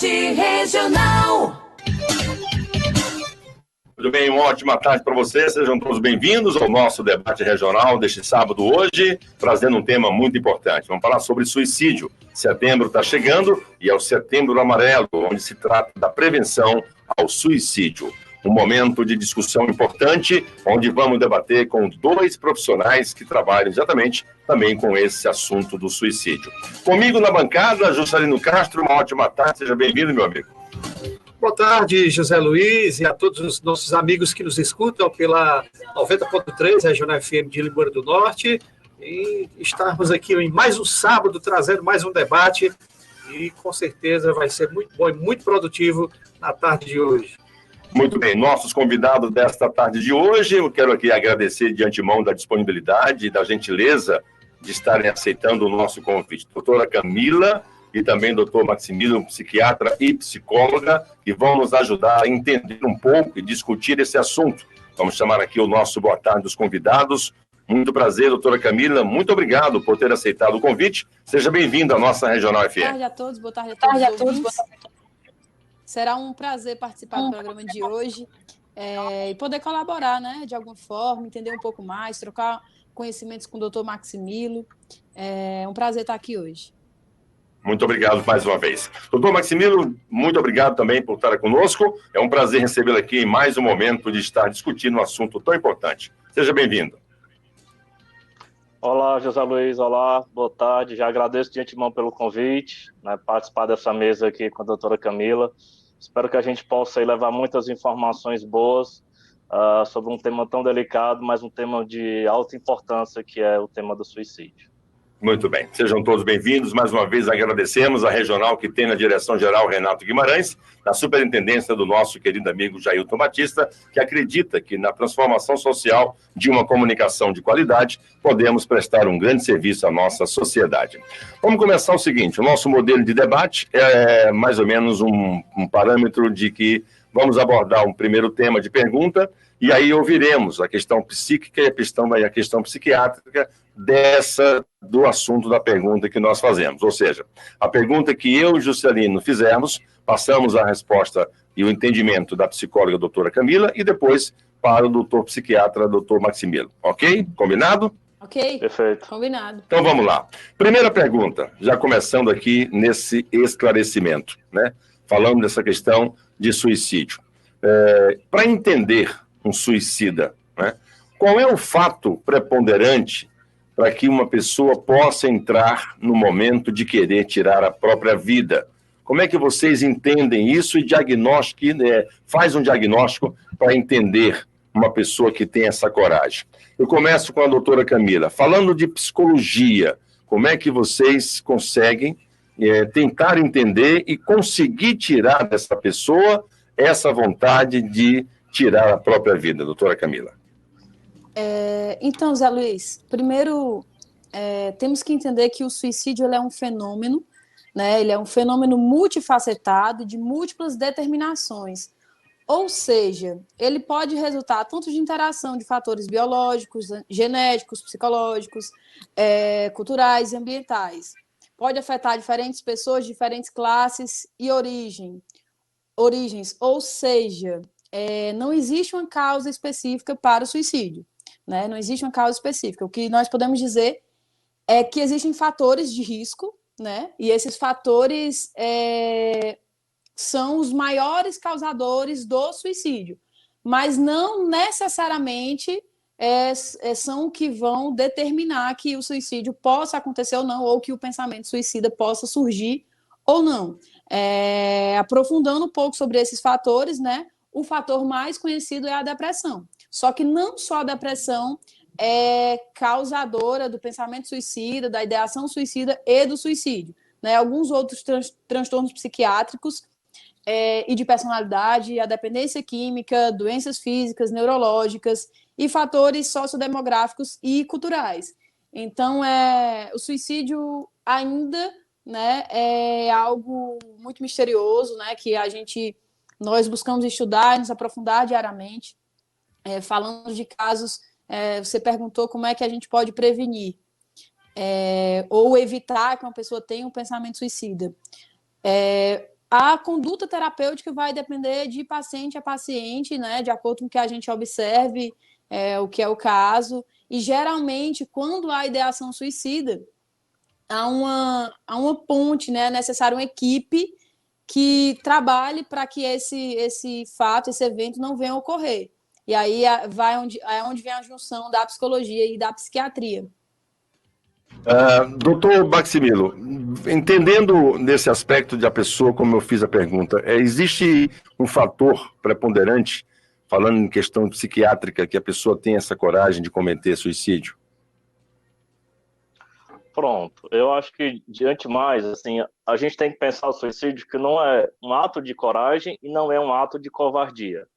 Debate Regional. Tudo bem, uma ótima tarde para vocês, sejam todos bem-vindos ao nosso debate regional deste sábado hoje, trazendo um tema muito importante. Vamos falar sobre suicídio. Setembro está chegando e é o Setembro Amarelo, onde se trata da prevenção ao suicídio. Um momento de discussão importante, onde vamos debater com dois profissionais que trabalham exatamente também com esse assunto do suicídio. Comigo na bancada, Juscelino Castro, uma ótima tarde, seja bem-vindo, meu amigo. Boa tarde, José Luiz, e a todos os nossos amigos que nos escutam pela 90.3, Regional FM de Limoeiro do Norte. E estarmos aqui em mais um sábado, trazendo mais um debate, e com certeza vai ser muito bom e muito produtivo na tarde de hoje. Muito bem, nossos convidados desta tarde de hoje, eu quero aqui agradecer de antemão da disponibilidade e da gentileza de estarem aceitando o nosso convite. Doutora Camila e também doutor Maximiliano, psiquiatra e psicóloga, que vão nos ajudar a entender um pouco e discutir esse assunto. Vamos chamar aqui o nosso boa tarde dos convidados. Muito prazer, doutora Camila, muito obrigado por ter aceitado o convite. Seja bem-vinda à nossa Regional FM. Boa tarde a todos, boa tarde a todos. Será um prazer participar do programa de hoje e poder colaborar, né, de alguma forma, entender um pouco mais, trocar conhecimentos com o doutor Maximiliano. É um prazer estar aqui hoje. Muito obrigado mais uma vez. Doutor Maximiliano, muito obrigado também por estar conosco. É um prazer recebê-lo aqui em mais um momento de estar discutindo um assunto tão importante. Seja bem-vindo. Olá, José Luiz, olá, boa tarde. Já agradeço de antemão pelo convite, né, participar dessa mesa aqui com a doutora Camila. Espero que a gente possa aí levar muitas informações boas sobre um tema tão delicado, mas um tema de alta importância, que é o tema do suicídio. Muito bem, sejam todos bem-vindos. Mais uma vez agradecemos a regional que tem na direção-geral Renato Guimarães, na superintendência do nosso querido amigo Jailton Batista, que acredita que na transformação social de uma comunicação de qualidade, podemos prestar um grande serviço à nossa sociedade. Vamos começar o seguinte, o nosso modelo de debate é mais ou menos um parâmetro de que vamos abordar um primeiro tema de pergunta, e aí ouviremos a questão psíquica e a questão psiquiátrica do assunto da pergunta que nós fazemos. Ou seja, a pergunta que eu e o Juscelino fizemos, passamos a resposta e o entendimento da psicóloga doutora Camila e depois para o doutor psiquiatra, doutor Maximiliano. Ok? Combinado? Ok. Perfeito. Combinado. Então vamos lá. Primeira pergunta, já começando aqui nesse esclarecimento, né? Falando dessa questão de suicídio. Para entender um suicida, né? Qual é o fato preponderante para que uma pessoa possa entrar no momento de querer tirar a própria vida? Como é que vocês entendem isso e faz um diagnóstico para entender uma pessoa que tem essa coragem? Eu começo com a doutora Camila. Falando de psicologia, como é que vocês conseguem tentar entender e conseguir tirar dessa pessoa essa vontade de tirar a própria vida, doutora Camila? Então, Zé Luiz, primeiro temos que entender que o suicídio ele é um fenômeno, né? Ele é um fenômeno multifacetado, de múltiplas determinações. Ou seja, ele pode resultar tanto de interação de fatores biológicos, genéticos, psicológicos, culturais e ambientais. Pode afetar diferentes pessoas, diferentes classes e origens. Ou seja, não existe uma causa específica para o suicídio. Né? Não existe uma causa específica. O que nós podemos dizer é que existem fatores de risco, né? E esses fatores são os maiores causadores do suicídio, mas não necessariamente são que vão determinar que o suicídio possa acontecer ou não, ou que o pensamento suicida possa surgir ou não. Aprofundando um pouco sobre esses fatores, né? O fator mais conhecido é a depressão. Só que não só a depressão é causadora do pensamento suicida, da ideação suicida e do suicídio. Né? Alguns outros transtornos psiquiátricos e de personalidade, a dependência química, doenças físicas, neurológicas e fatores sociodemográficos e culturais. Então, o suicídio ainda, né, é algo muito misterioso, né, que nós buscamos estudar e nos aprofundar diariamente. Falando de casos, você perguntou como é que a gente pode prevenir ou evitar que uma pessoa tenha um pensamento suicida. a conduta terapêutica vai depender de paciente a paciente, né, de acordo com o que a gente observe, o que é o caso. E, geralmente, quando há ideação suicida, há uma ponte, né, é necessário uma equipe que trabalhe para que esse fato, esse evento não venha a ocorrer. E aí é onde vem a junção da psicologia e da psiquiatria. Doutor Maximilo, entendendo nesse aspecto de a pessoa, como eu fiz a pergunta, existe um fator preponderante, falando em questão psiquiátrica, que a pessoa tem essa coragem de cometer suicídio? Pronto, eu acho que, diante mais, assim, a gente tem que pensar o suicídio que não é um ato de coragem e não é um ato de covardia.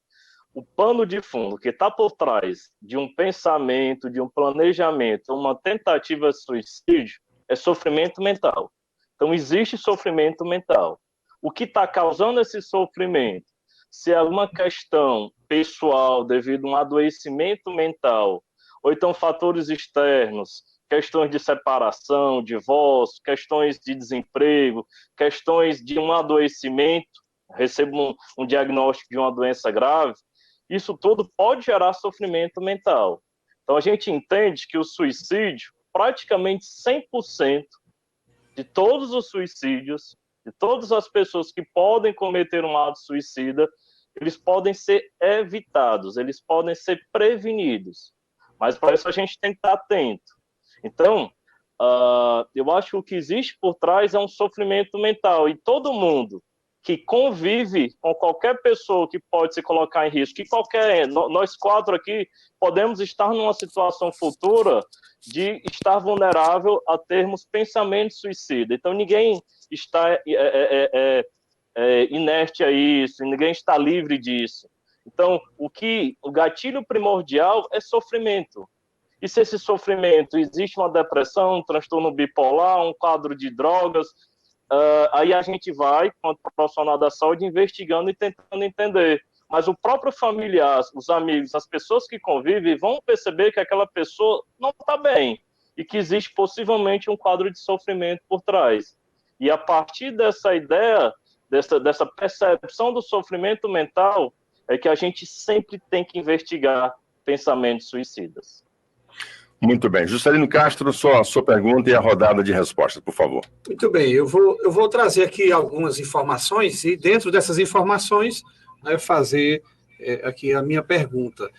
O pano de fundo que está por trás de um pensamento, de um planejamento, uma tentativa de suicídio, é sofrimento mental. Então, existe sofrimento mental. O que está causando esse sofrimento? Se é alguma questão pessoal devido a um adoecimento mental, ou então fatores externos, questões de separação, divórcio, questões de desemprego, questões de um adoecimento, recebo um diagnóstico de uma doença grave, isso tudo pode gerar sofrimento mental. Então, a gente entende que o suicídio, praticamente 100% de todos os suicídios, de todas as pessoas que podem cometer um ato suicida, eles podem ser evitados, eles podem ser prevenidos. Mas, para isso, a gente tem que estar atento. Então, eu acho que o que existe por trás é um sofrimento mental. E todo mundo que convive com qualquer pessoa que pode se colocar em risco, nós 4 aqui podemos estar numa situação futura de estar vulnerável a termos pensamento suicida. Então, ninguém está inerte a isso, ninguém está livre disso. Então, o gatilho primordial é sofrimento. E se esse sofrimento existe uma depressão, um transtorno bipolar, um quadro de drogas, aí a gente vai, quanto profissional da saúde, investigando e tentando entender. Mas o próprio familiar, os amigos, as pessoas que convivem vão perceber que aquela pessoa não está bem e que existe possivelmente um quadro de sofrimento por trás. E a partir dessa ideia, dessa percepção do sofrimento mental, é que a gente sempre tem que investigar pensamentos suicidas. Muito bem. Juscelino Castro, sua pergunta e a rodada de respostas, por favor. Muito bem, eu vou trazer aqui algumas informações e dentro dessas informações, né, fazer aqui a minha pergunta.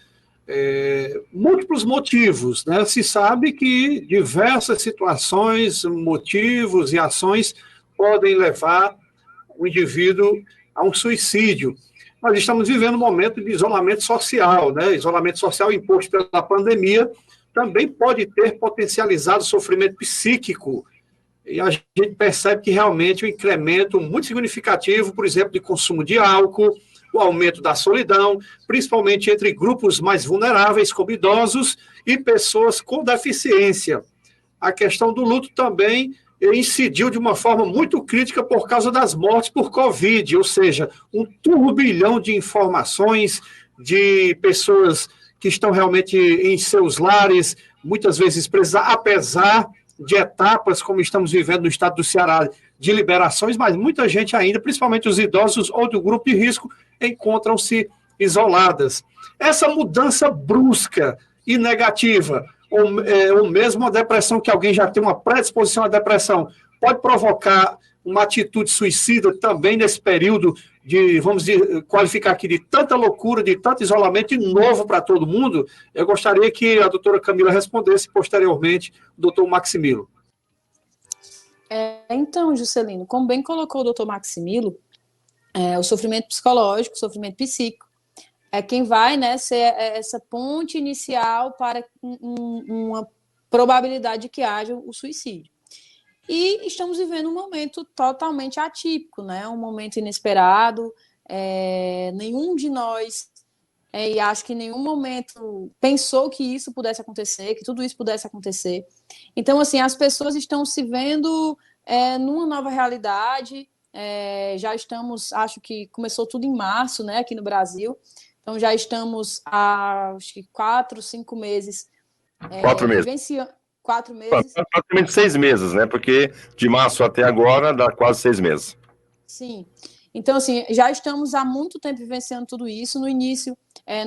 Múltiplos motivos, né? Se sabe que diversas situações, motivos e ações podem levar o indivíduo a um suicídio. Nós estamos vivendo um momento de isolamento social, né? Isolamento social imposto pela pandemia também pode ter potencializado o sofrimento psíquico. E a gente percebe que realmente o incremento muito significativo, por exemplo, de consumo de álcool, o aumento da solidão, principalmente entre grupos mais vulneráveis, como idosos e pessoas com deficiência. A questão do luto também incidiu de uma forma muito crítica por causa das mortes por Covid, ou seja, um turbilhão de informações de pessoas que estão realmente em seus lares, muitas vezes presas, apesar de etapas, como estamos vivendo no estado do Ceará, de liberações, mas muita gente ainda, principalmente os idosos ou do grupo de risco, encontram-se isoladas. Essa mudança brusca e negativa, ou mesmo a depressão, que alguém já tem uma predisposição à depressão, pode provocar uma atitude suicida também nesse período de, vamos dizer, qualificar aqui de tanta loucura, de tanto isolamento e novo para todo mundo. Eu gostaria que a doutora Camila respondesse posteriormente o doutor Maximilo. Então, Juscelino, como bem colocou o doutor Maximilo, o sofrimento psicológico, o sofrimento psíquico, é quem vai, né, ser essa ponte inicial para uma probabilidade de que haja o suicídio. E estamos vivendo um momento totalmente atípico, né? Um momento inesperado. Nenhum de nós, e acho que em nenhum momento pensou que isso pudesse acontecer, que tudo isso pudesse acontecer. Então, assim, as pessoas estão se vendo numa nova realidade. Já estamos, acho que começou tudo em março, né, aqui no Brasil. Então, já estamos há, acho que 4, 5 meses. 4 meses. 4 meses. Praticamente 6 meses, né? Porque de março até agora dá quase 6 meses. Sim. Então, assim, já estamos há muito tempo vivenciando tudo isso. No início,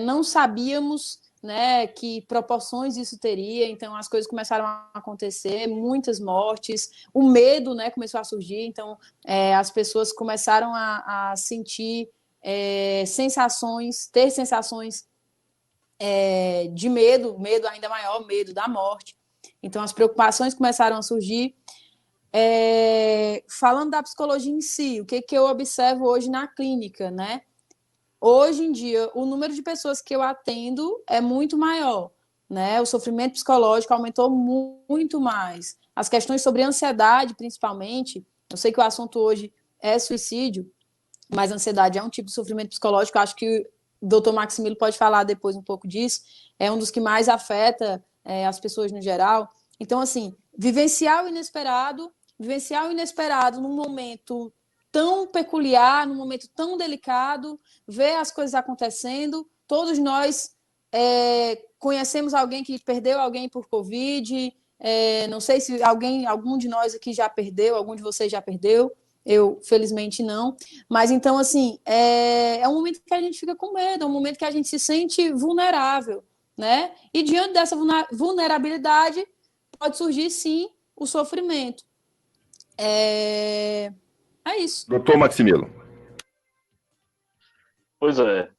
não sabíamos, né, que proporções isso teria, então as coisas começaram a acontecer, muitas mortes, o medo, né, começou a surgir, então as pessoas começaram a sentir ter sensações de medo ainda maior, medo da morte. Então as preocupações começaram a surgir. Falando da psicologia em si, o que eu observo hoje na clínica, né? Hoje em dia, o número de pessoas que eu atendo é muito maior, né? O sofrimento psicológico aumentou muito mais. As questões sobre ansiedade, principalmente, eu sei que o assunto hoje é suicídio, mas ansiedade é um tipo de sofrimento psicológico, eu acho que o doutor Maximilo pode falar depois um pouco disso, é um dos que mais afeta as pessoas no geral. Então, assim, vivenciar o inesperado num momento tão peculiar, num momento tão delicado, ver as coisas acontecendo. Todos nós conhecemos alguém que perdeu alguém por Covid, não sei se algum de nós aqui já perdeu, algum de vocês já perdeu, eu, felizmente, não. Mas, então, assim, é um momento que a gente fica com medo, é um momento que a gente se sente vulnerável, né? E diante dessa vulnerabilidade, pode surgir, sim, o sofrimento. É isso. Doutor Maximilo. Pois é.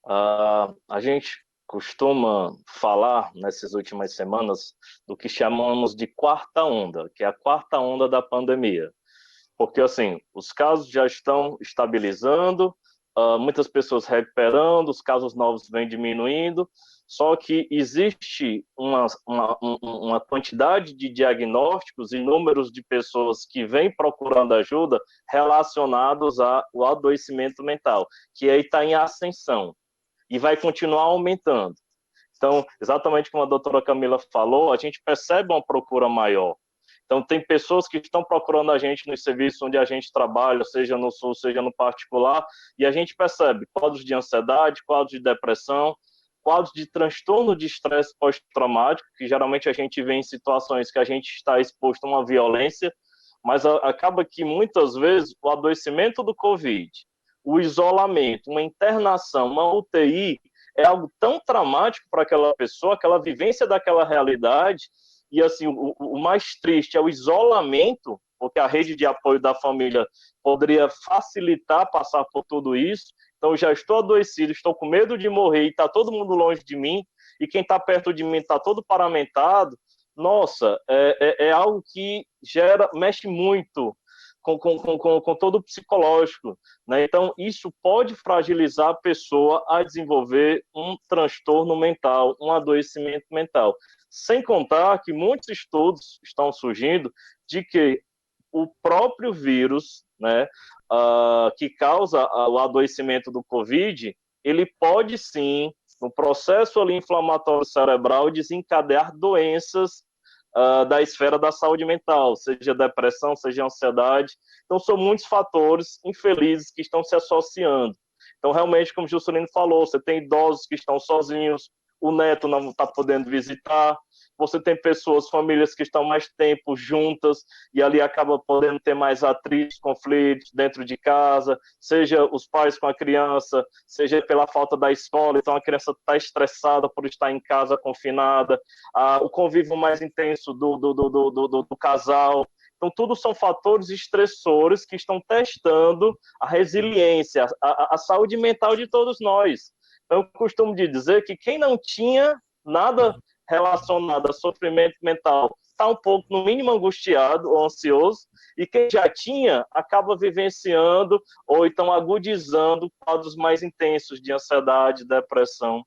A gente costuma falar, nessas últimas semanas, do que chamamos de quarta onda, que é a quarta onda da pandemia. Porque, assim, os casos já estão estabilizando, muitas pessoas recuperando, os casos novos vêm diminuindo, só que existe uma quantidade de diagnósticos e números de pessoas que vêm procurando ajuda relacionados ao adoecimento mental, que aí está em ascensão e vai continuar aumentando. Então, exatamente como a doutora Camila falou, a gente percebe uma procura maior. Então, tem pessoas que estão procurando a gente nos serviços onde a gente trabalha, seja no SUS, seja no particular, e a gente percebe quadros de ansiedade, quadros de depressão, quadros de transtorno de estresse pós-traumático, que geralmente a gente vê em situações que a gente está exposto a uma violência, mas acaba que muitas vezes o adoecimento do Covid, o isolamento, uma internação, uma UTI, é algo tão traumático para aquela pessoa, aquela vivência daquela realidade. E, assim, o mais triste é o isolamento, porque a rede de apoio da família poderia facilitar passar por tudo isso. Então, eu já estou adoecido, estou com medo de morrer e está todo mundo longe de mim, e quem está perto de mim está todo paramentado. Nossa, é algo que mexe muito com todo o psicológico, né? Então, isso pode fragilizar a pessoa a desenvolver um transtorno mental, um adoecimento mental. Sem contar que muitos estudos estão surgindo de que o próprio vírus, né, que causa o adoecimento do Covid, ele pode sim, no processo ali inflamatório cerebral, desencadear doenças da esfera da saúde mental, seja depressão, seja ansiedade. Então, são muitos fatores infelizes que estão se associando. Então, realmente, como o Juscelino falou, você tem idosos que estão sozinhos, o neto não está podendo visitar, você tem pessoas, famílias que estão mais tempo juntas e ali acaba podendo ter mais atritos, conflitos dentro de casa, seja os pais com a criança, seja pela falta da escola, então a criança está estressada por estar em casa confinada, o convívio mais intenso do casal. Então, tudo são fatores estressores que estão testando a resiliência, a saúde mental de todos nós. Então, eu costumo dizer que quem não tinha nada relacionado a sofrimento mental está um pouco, no mínimo, angustiado ou ansioso, e quem já tinha acaba vivenciando ou então agudizando quadros mais intensos de ansiedade, depressão,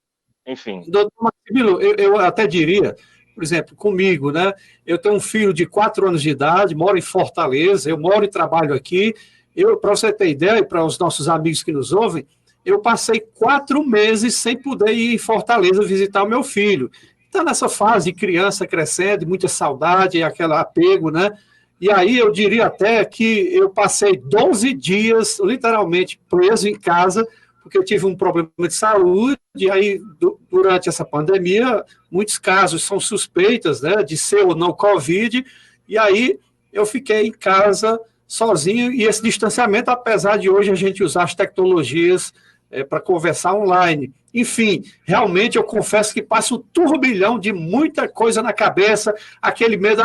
enfim. Doutor Maximilo, eu até diria, por exemplo, comigo, né? Eu tenho um filho de 4 anos de idade, moro em Fortaleza, eu moro e trabalho aqui. Para você ter ideia, e para os nossos amigos que nos ouvem, eu passei 4 meses sem poder ir em Fortaleza visitar o meu filho. Está nessa fase de criança crescendo, muita saudade, aquele apego, né? E aí eu diria até que eu passei 12 dias, literalmente, preso em casa, porque eu tive um problema de saúde, e aí, durante essa pandemia, muitos casos são suspeitas, né, de ser ou não Covid, e aí eu fiquei em casa sozinho, e esse distanciamento, apesar de hoje a gente usar as tecnologias para conversar online. Enfim, realmente eu confesso que passa um turbilhão de muita coisa na cabeça, aquele medo,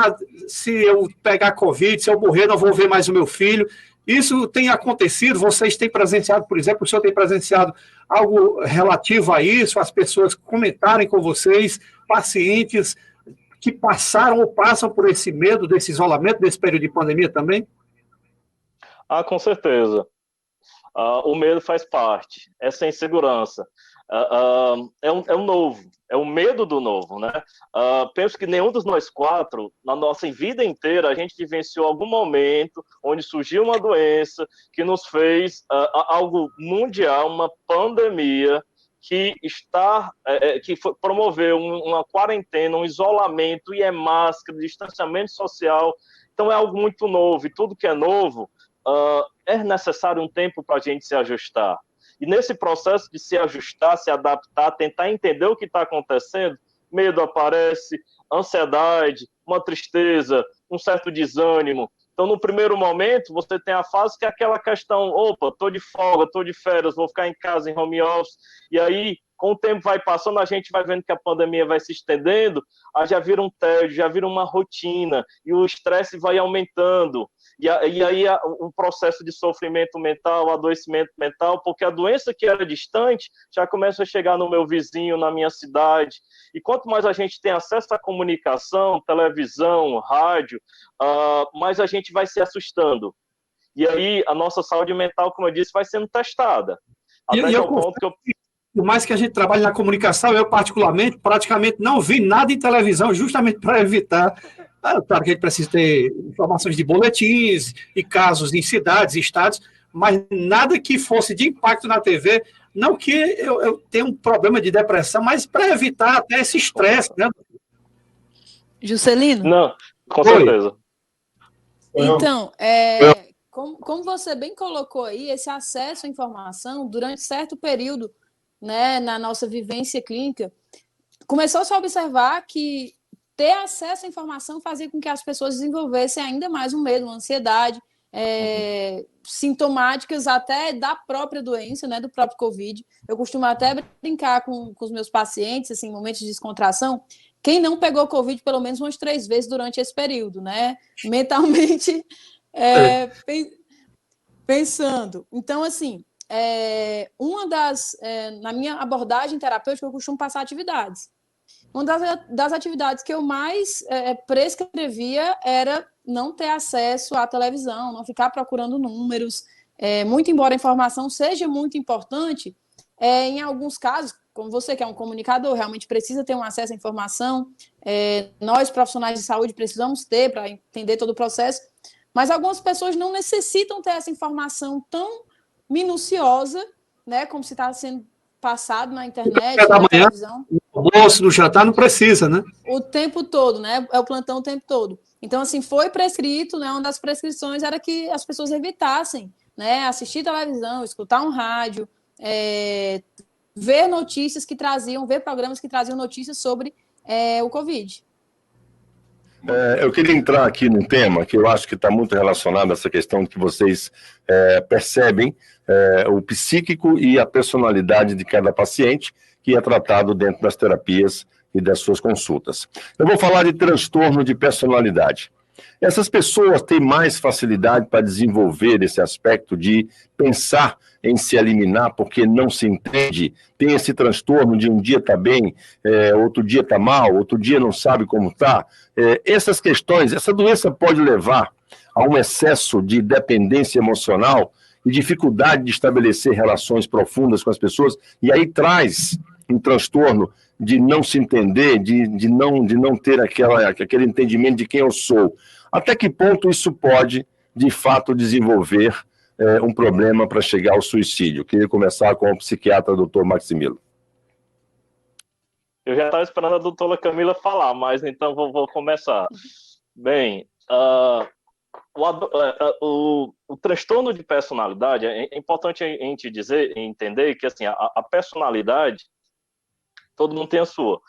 se eu pegar Covid, se eu morrer, não vou ver mais o meu filho. Isso tem acontecido, vocês têm presenciado, por exemplo, o senhor tem presenciado algo relativo a isso, as pessoas comentarem com vocês, pacientes que passaram ou passam por esse medo, desse isolamento, desse período de pandemia também? Com certeza. O medo faz parte, essa insegurança. É um novo, é o medo do novo, né? Penso que nenhum dos nós quatro, na nossa vida inteira, a gente vivenciou algum momento onde surgiu uma doença que nos fez algo mundial, uma pandemia que promoveu uma quarentena, um isolamento, e é máscara, distanciamento social. Então é algo muito novo, e tudo que é novo é necessário um tempo para a gente se ajustar. E nesse processo de se ajustar, se adaptar, tentar entender o que está acontecendo, medo aparece, ansiedade, uma tristeza, um certo desânimo. Então, no primeiro momento, você tem a fase que é aquela questão, opa, estou de folga, estou de férias, vou ficar em casa, em home office. E aí, com o tempo vai passando, a gente vai vendo que a pandemia vai se estendendo, já vira um tédio, já vira uma rotina, e o estresse vai aumentando. E aí o processo de sofrimento mental, adoecimento mental, porque a doença que era distante já começa a chegar no meu vizinho, na minha cidade. E quanto mais a gente tem acesso à comunicação, televisão, rádio, mais a gente vai se assustando. E aí a nossa saúde mental, como eu disse, vai sendo testada. Até que o ponto que eu... Por mais que a gente trabalhe na comunicação, eu particularmente, praticamente não vi nada em televisão, justamente para evitar. Claro que a gente precisa ter informações de boletins e casos em cidades e estados, mas nada que fosse de impacto na TV, não que eu tenha um problema de depressão, mas para evitar até esse estresse, né? Juscelino? Não, com certeza. Então, como você bem colocou aí, esse acesso à informação durante certo período, né, na nossa vivência clínica, começou-se a observar que ter acesso à informação fazia com que as pessoas desenvolvessem ainda mais um medo, uma ansiedade, sintomáticas até da própria doença, né, do próprio Covid. Eu costumo até brincar com os meus pacientes, assim, em momentos de descontração, quem não pegou Covid pelo menos umas 3 vezes durante esse período, né, mentalmente pensando. Então, assim, na minha abordagem terapêutica, eu costumo passar atividades. Uma das atividades que eu mais prescrevia era não ter acesso à televisão, não ficar procurando números. Muito embora a informação seja muito importante, em alguns casos, como você que é um comunicador, realmente precisa ter um acesso à informação, nós profissionais de saúde precisamos ter para entender todo o processo, mas algumas pessoas não necessitam ter essa informação tão minuciosa, né, como se está sendo passado na internet, na televisão. O almoço, no jantar, não precisa, né? O tempo todo, né? É o plantão o tempo todo. Então, assim, foi prescrito, né? Uma das prescrições era que as pessoas evitassem, né? Assistir televisão, escutar um rádio, ver notícias que traziam, ver programas que traziam notícias sobre o Covid. Eu queria entrar aqui num tema que eu acho que está muito relacionado a essa questão que vocês percebem o psíquico e a personalidade de cada paciente que é tratado dentro das terapias e das suas consultas. Eu vou falar de transtorno de personalidade. Essas pessoas têm mais facilidade para desenvolver esse aspecto de pensar em se eliminar porque não se entende, tem esse transtorno de um dia está bem, outro dia está mal, outro dia não sabe como está. Essas questões, essa doença pode levar a um excesso de dependência emocional e dificuldade de estabelecer relações profundas com as pessoas, e aí traz um transtorno de não se entender, de não ter aquele entendimento de quem eu sou. Até que ponto isso pode, de fato, desenvolver um problema para chegar ao suicídio? Eu queria começar com o psiquiatra Dr. Maximilo. Eu já estava esperando a doutora Camila falar, mas então vou começar. Bem, o transtorno de personalidade, é importante a gente entender que assim, a personalidade, todo mundo tem a sua,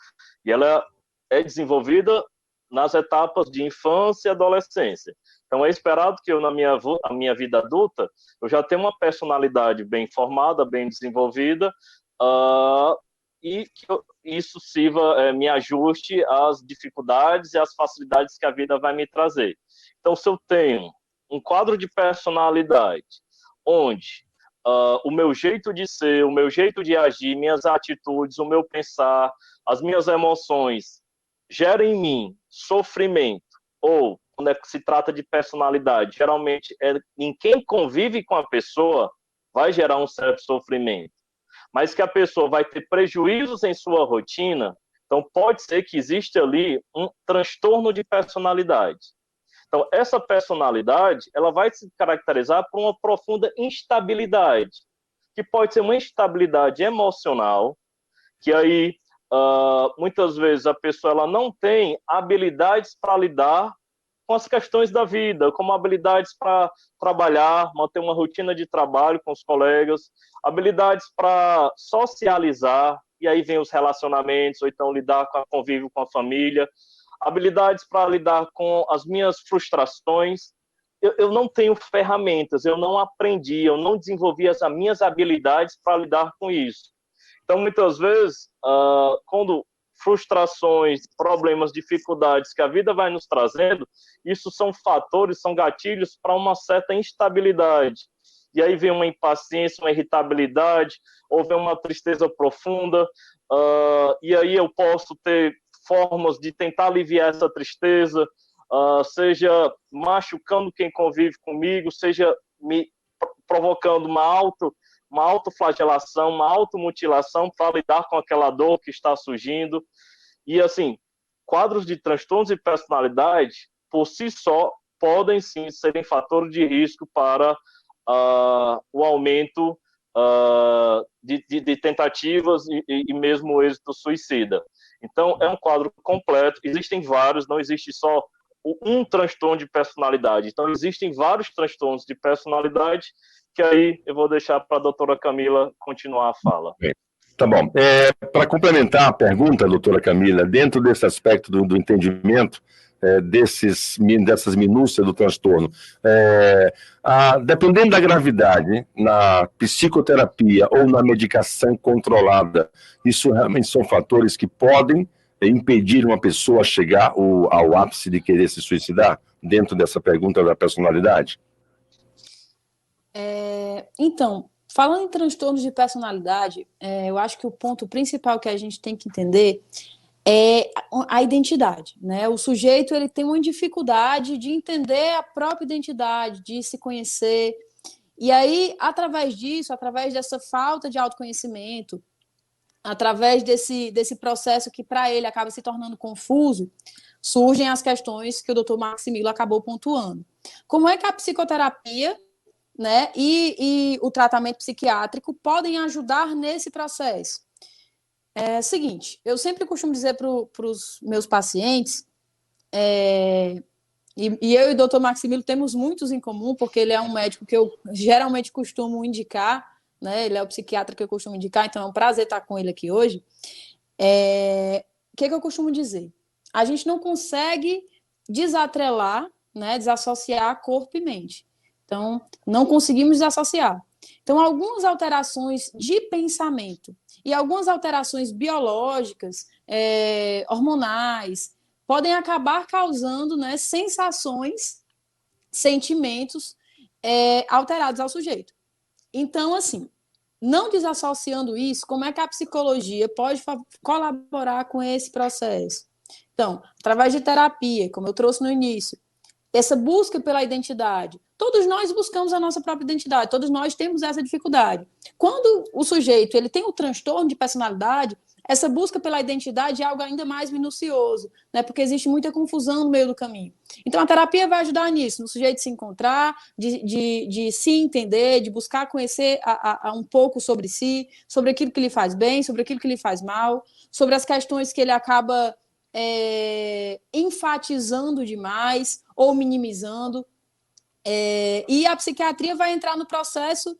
e ela é desenvolvida nas etapas de infância e adolescência. Então, é esperado que eu, na minha vida adulta, eu já tenha uma personalidade bem formada, bem desenvolvida, e que isso sirva, me ajuste às dificuldades e às facilidades que a vida vai me trazer. Então, se eu tenho um quadro de personalidade onde o meu jeito de ser, o meu jeito de agir, minhas atitudes, o meu pensar, as minhas emoções geram em mim sofrimento, ou quando se trata de personalidade, geralmente em quem convive com a pessoa vai gerar um certo sofrimento, mas que a pessoa vai ter prejuízos em sua rotina, então pode ser que exista ali um transtorno de personalidade. Então, essa personalidade, ela vai se caracterizar por uma profunda instabilidade, que pode ser uma instabilidade emocional, que aí, muitas vezes, a pessoa ela não tem habilidades para lidar com as questões da vida, como habilidades para trabalhar, manter uma rotina de trabalho com os colegas, habilidades para socializar, e aí vem os relacionamentos, ou então lidar com o convívio com a família, habilidades para lidar com as minhas frustrações. Eu não tenho ferramentas, eu não aprendi, eu não desenvolvi as minhas habilidades para lidar com isso. Então, muitas vezes, quando frustrações, problemas, dificuldades que a vida vai nos trazendo, isso são fatores, são gatilhos para uma certa instabilidade. E aí vem uma impaciência, uma irritabilidade, ou vem uma tristeza profunda, e aí eu posso ter formas de tentar aliviar essa tristeza, seja machucando quem convive comigo, seja me provocando uma autoflagelação, uma automutilação para lidar com aquela dor que está surgindo. E, assim, quadros de transtornos de personalidade, por si só, podem sim serem fatores de risco para o aumento de tentativas e mesmo o êxito suicida. Então, é um quadro completo, existem vários, não existe só um transtorno de personalidade. Então, existem vários transtornos de personalidade, que aí eu vou deixar para a doutora Camila continuar a fala. Tá bom. Para complementar a pergunta, doutora Camila, dentro desse aspecto do entendimento, dessas minúcias do transtorno, dependendo da gravidade, na psicoterapia ou na medicação controlada, isso realmente são fatores que podem impedir uma pessoa a chegar ao ápice de querer se suicidar, dentro dessa pergunta da personalidade? Então, falando em transtornos de personalidade, eu acho que o ponto principal que a gente tem que entender é a identidade, né? O sujeito ele tem uma dificuldade de entender a própria identidade, de se conhecer, e aí, através disso, através dessa falta de autoconhecimento, através desse processo que para ele acaba se tornando confuso, surgem as questões que o Dr. Maximilo acabou pontuando. Como é que a psicoterapia, né, e o tratamento psiquiátrico podem ajudar nesse processo? É o seguinte, eu sempre costumo dizer para os meus pacientes, e eu e o Dr. Maximilo temos muitos em comum, porque ele é um médico que eu geralmente costumo indicar, né, ele é o psiquiatra que eu costumo indicar, então é um prazer estar com ele aqui hoje. O que eu costumo dizer? A gente não consegue desatrelar, né, desassociar corpo e mente. Então, não conseguimos desassociar. Então, algumas alterações de pensamento e algumas alterações biológicas, hormonais, podem acabar causando, né, sensações, sentimentos alterados ao sujeito. Então, assim, não desassociando isso, como é que a psicologia pode colaborar com esse processo? Então, através de terapia, como eu trouxe no início, essa busca pela identidade. Todos nós buscamos a nossa própria identidade, todos nós temos essa dificuldade. Quando o sujeito ele tem um transtorno de personalidade, essa busca pela identidade é algo ainda mais minucioso, né? Porque existe muita confusão no meio do caminho. Então, a terapia vai ajudar nisso, no sujeito se encontrar, de se entender, de buscar conhecer um pouco sobre si, sobre aquilo que lhe faz bem, sobre aquilo que lhe faz mal, sobre as questões que ele acaba enfatizando demais ou minimizando. E a psiquiatria vai entrar no processo,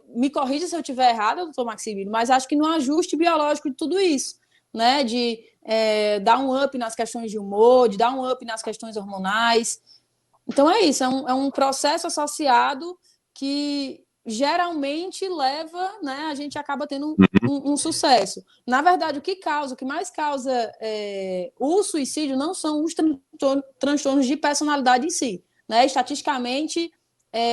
me corrija se eu estiver errada, doutor Maximiliano, mas acho que no ajuste biológico de tudo isso, né? De dar um up nas questões de humor, de dar um up nas questões hormonais. Então é isso, é um processo associado que geralmente leva, né, a gente acaba tendo um sucesso. Na verdade, o que mais causa o suicídio não são os transtornos de personalidade em si, né? Estatisticamente,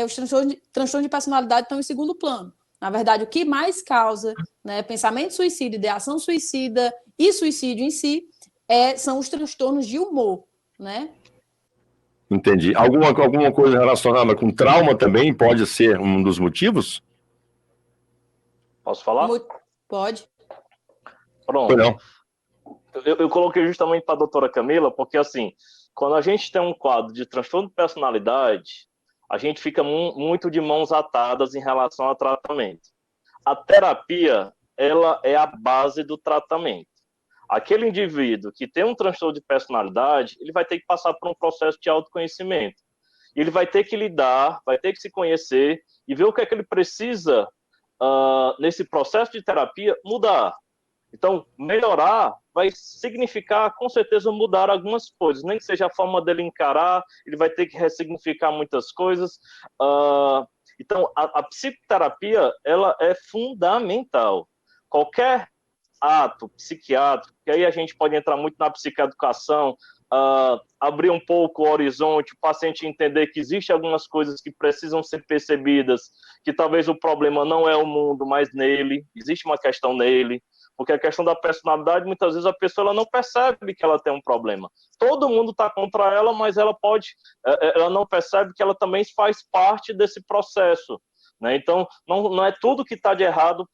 os transtornos de personalidade estão em segundo plano. Na verdade, o que mais causa, né, pensamento suicida, ideação suicida e suicídio em si são os transtornos de humor, né? Entendi. Alguma coisa relacionada com trauma também pode ser um dos motivos? Posso falar? Pode. Pronto. Não. Eu coloquei justamente para a doutora Camila, porque assim, quando a gente tem um quadro de transtorno de personalidade, a gente fica muito de mãos atadas em relação ao tratamento. A terapia, ela é a base do tratamento. Aquele indivíduo que tem um transtorno de personalidade, ele vai ter que passar por um processo de autoconhecimento. Ele vai ter que lidar, vai ter que se conhecer e ver o que é que ele precisa, nesse processo de terapia, mudar. Então, melhorar vai significar, com certeza, mudar algumas coisas. Nem que seja a forma dele encarar, ele vai ter que ressignificar muitas coisas. Então, a psicoterapia, ela é fundamental. Qualquer ato psiquiátrico, que aí a gente pode entrar muito na psicoeducação, abrir um pouco o horizonte, o paciente entender que existem algumas coisas que precisam ser percebidas, que talvez o problema não é o mundo, mas nele, existe uma questão nele, porque a questão da personalidade, muitas vezes a pessoa ela não percebe que ela tem um problema. Todo mundo está contra ela, mas ela não percebe que ela também faz parte desse processo. Né? Então, não é tudo que está de errado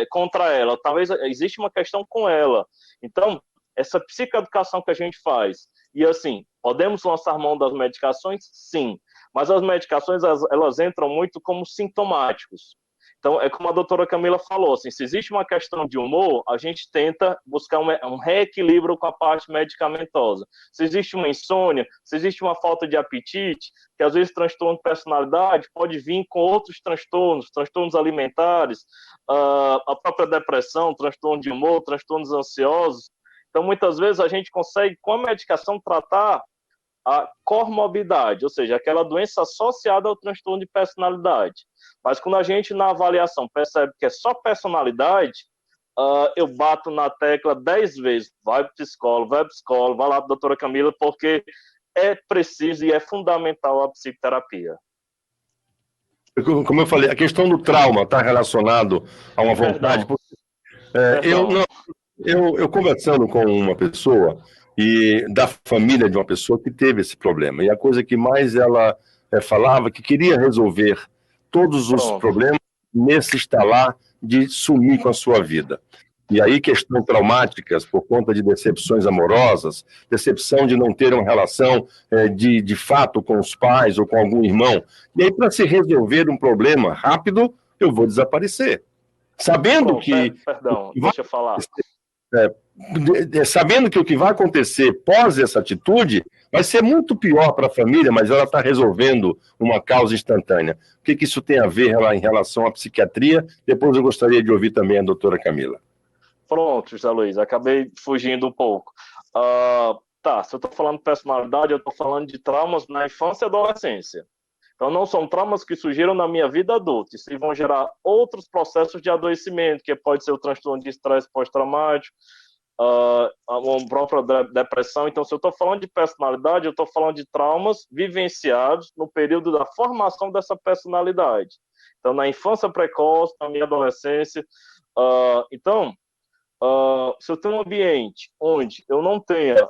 contra ela. Talvez exista uma questão com ela. Então, essa psicoeducação que a gente faz, e assim, podemos lançar mão das medicações? Sim. Mas as medicações, elas entram muito como sintomáticos. Então, é como a doutora Camila falou, assim, se existe uma questão de humor, a gente tenta buscar um reequilíbrio com a parte medicamentosa. Se existe uma insônia, se existe uma falta de apetite, que às vezes transtorno de personalidade pode vir com outros transtornos alimentares, a própria depressão, transtorno de humor, transtornos ansiosos. Então, muitas vezes a gente consegue, com a medicação, tratar a comorbidade, ou seja, aquela doença associada ao transtorno de personalidade. Mas quando a gente, na avaliação, percebe que é só personalidade, eu bato na tecla 10 vezes, vai para o psicólogo, vai lá para a doutora Camila, porque é preciso e é fundamental a psicoterapia. Como eu falei, a questão do trauma está relacionado a uma vontade. Eu conversando com uma pessoa e da família de uma pessoa que teve esse problema, e a coisa que mais ela falava que queria resolver todos os problemas nesse estalar de sumir com a sua vida. E aí questões traumáticas por conta de decepções amorosas, decepção de não ter uma relação de fato com os pais ou com algum irmão. E aí, para se resolver um problema rápido, eu vou desaparecer. Sabendo que... Perdão, deixa eu falar. Sabendo que o que vai acontecer pós essa atitude vai ser muito pior para a família, mas ela está resolvendo uma causa instantânea. O que isso tem a ver em relação à psiquiatria? Depois eu gostaria de ouvir também a doutora Camila. Pronto, José Luiz, acabei fugindo um pouco. Se eu estou falando de personalidade, eu estou falando de traumas na infância e adolescência. Então, não são traumas que surgiram na minha vida adulta, isso vão gerar outros processos de adoecimento, que pode ser o transtorno de estresse pós-traumático, a própria depressão. Então, se eu estou falando de personalidade, eu estou falando de traumas vivenciados no período da formação dessa personalidade. Então, na infância precoce, na minha adolescência. Se eu tenho um ambiente onde eu não tenha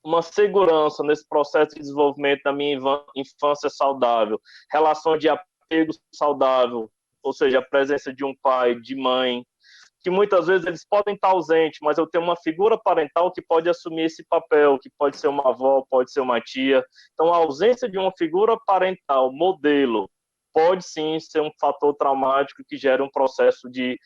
uma segurança nesse processo de desenvolvimento da minha infância saudável, relação de apego saudável, ou seja, a presença de um pai, de mãe, que muitas vezes eles podem estar ausentes, mas eu tenho uma figura parental que pode assumir esse papel, que pode ser uma avó, pode ser uma tia. Então, a ausência de uma figura parental, modelo, pode sim ser um fator traumático que gera um processo de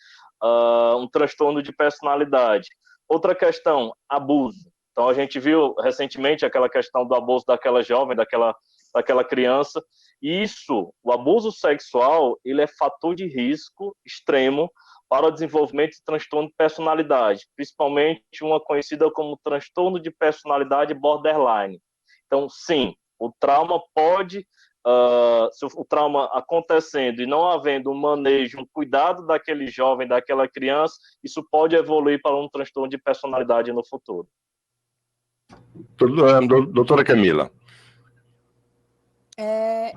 um transtorno de personalidade. Outra questão, abuso. Então, a gente viu recentemente aquela questão do abuso daquela jovem, daquela criança. E isso, o abuso sexual, ele é fator de risco extremo para o desenvolvimento de transtorno de personalidade, principalmente uma conhecida como transtorno de personalidade borderline. Então, sim, o trauma pode, se o trauma acontecendo e não havendo um manejo, um cuidado daquele jovem, daquela criança, isso pode evoluir para um transtorno de personalidade no futuro. Doutora Camila.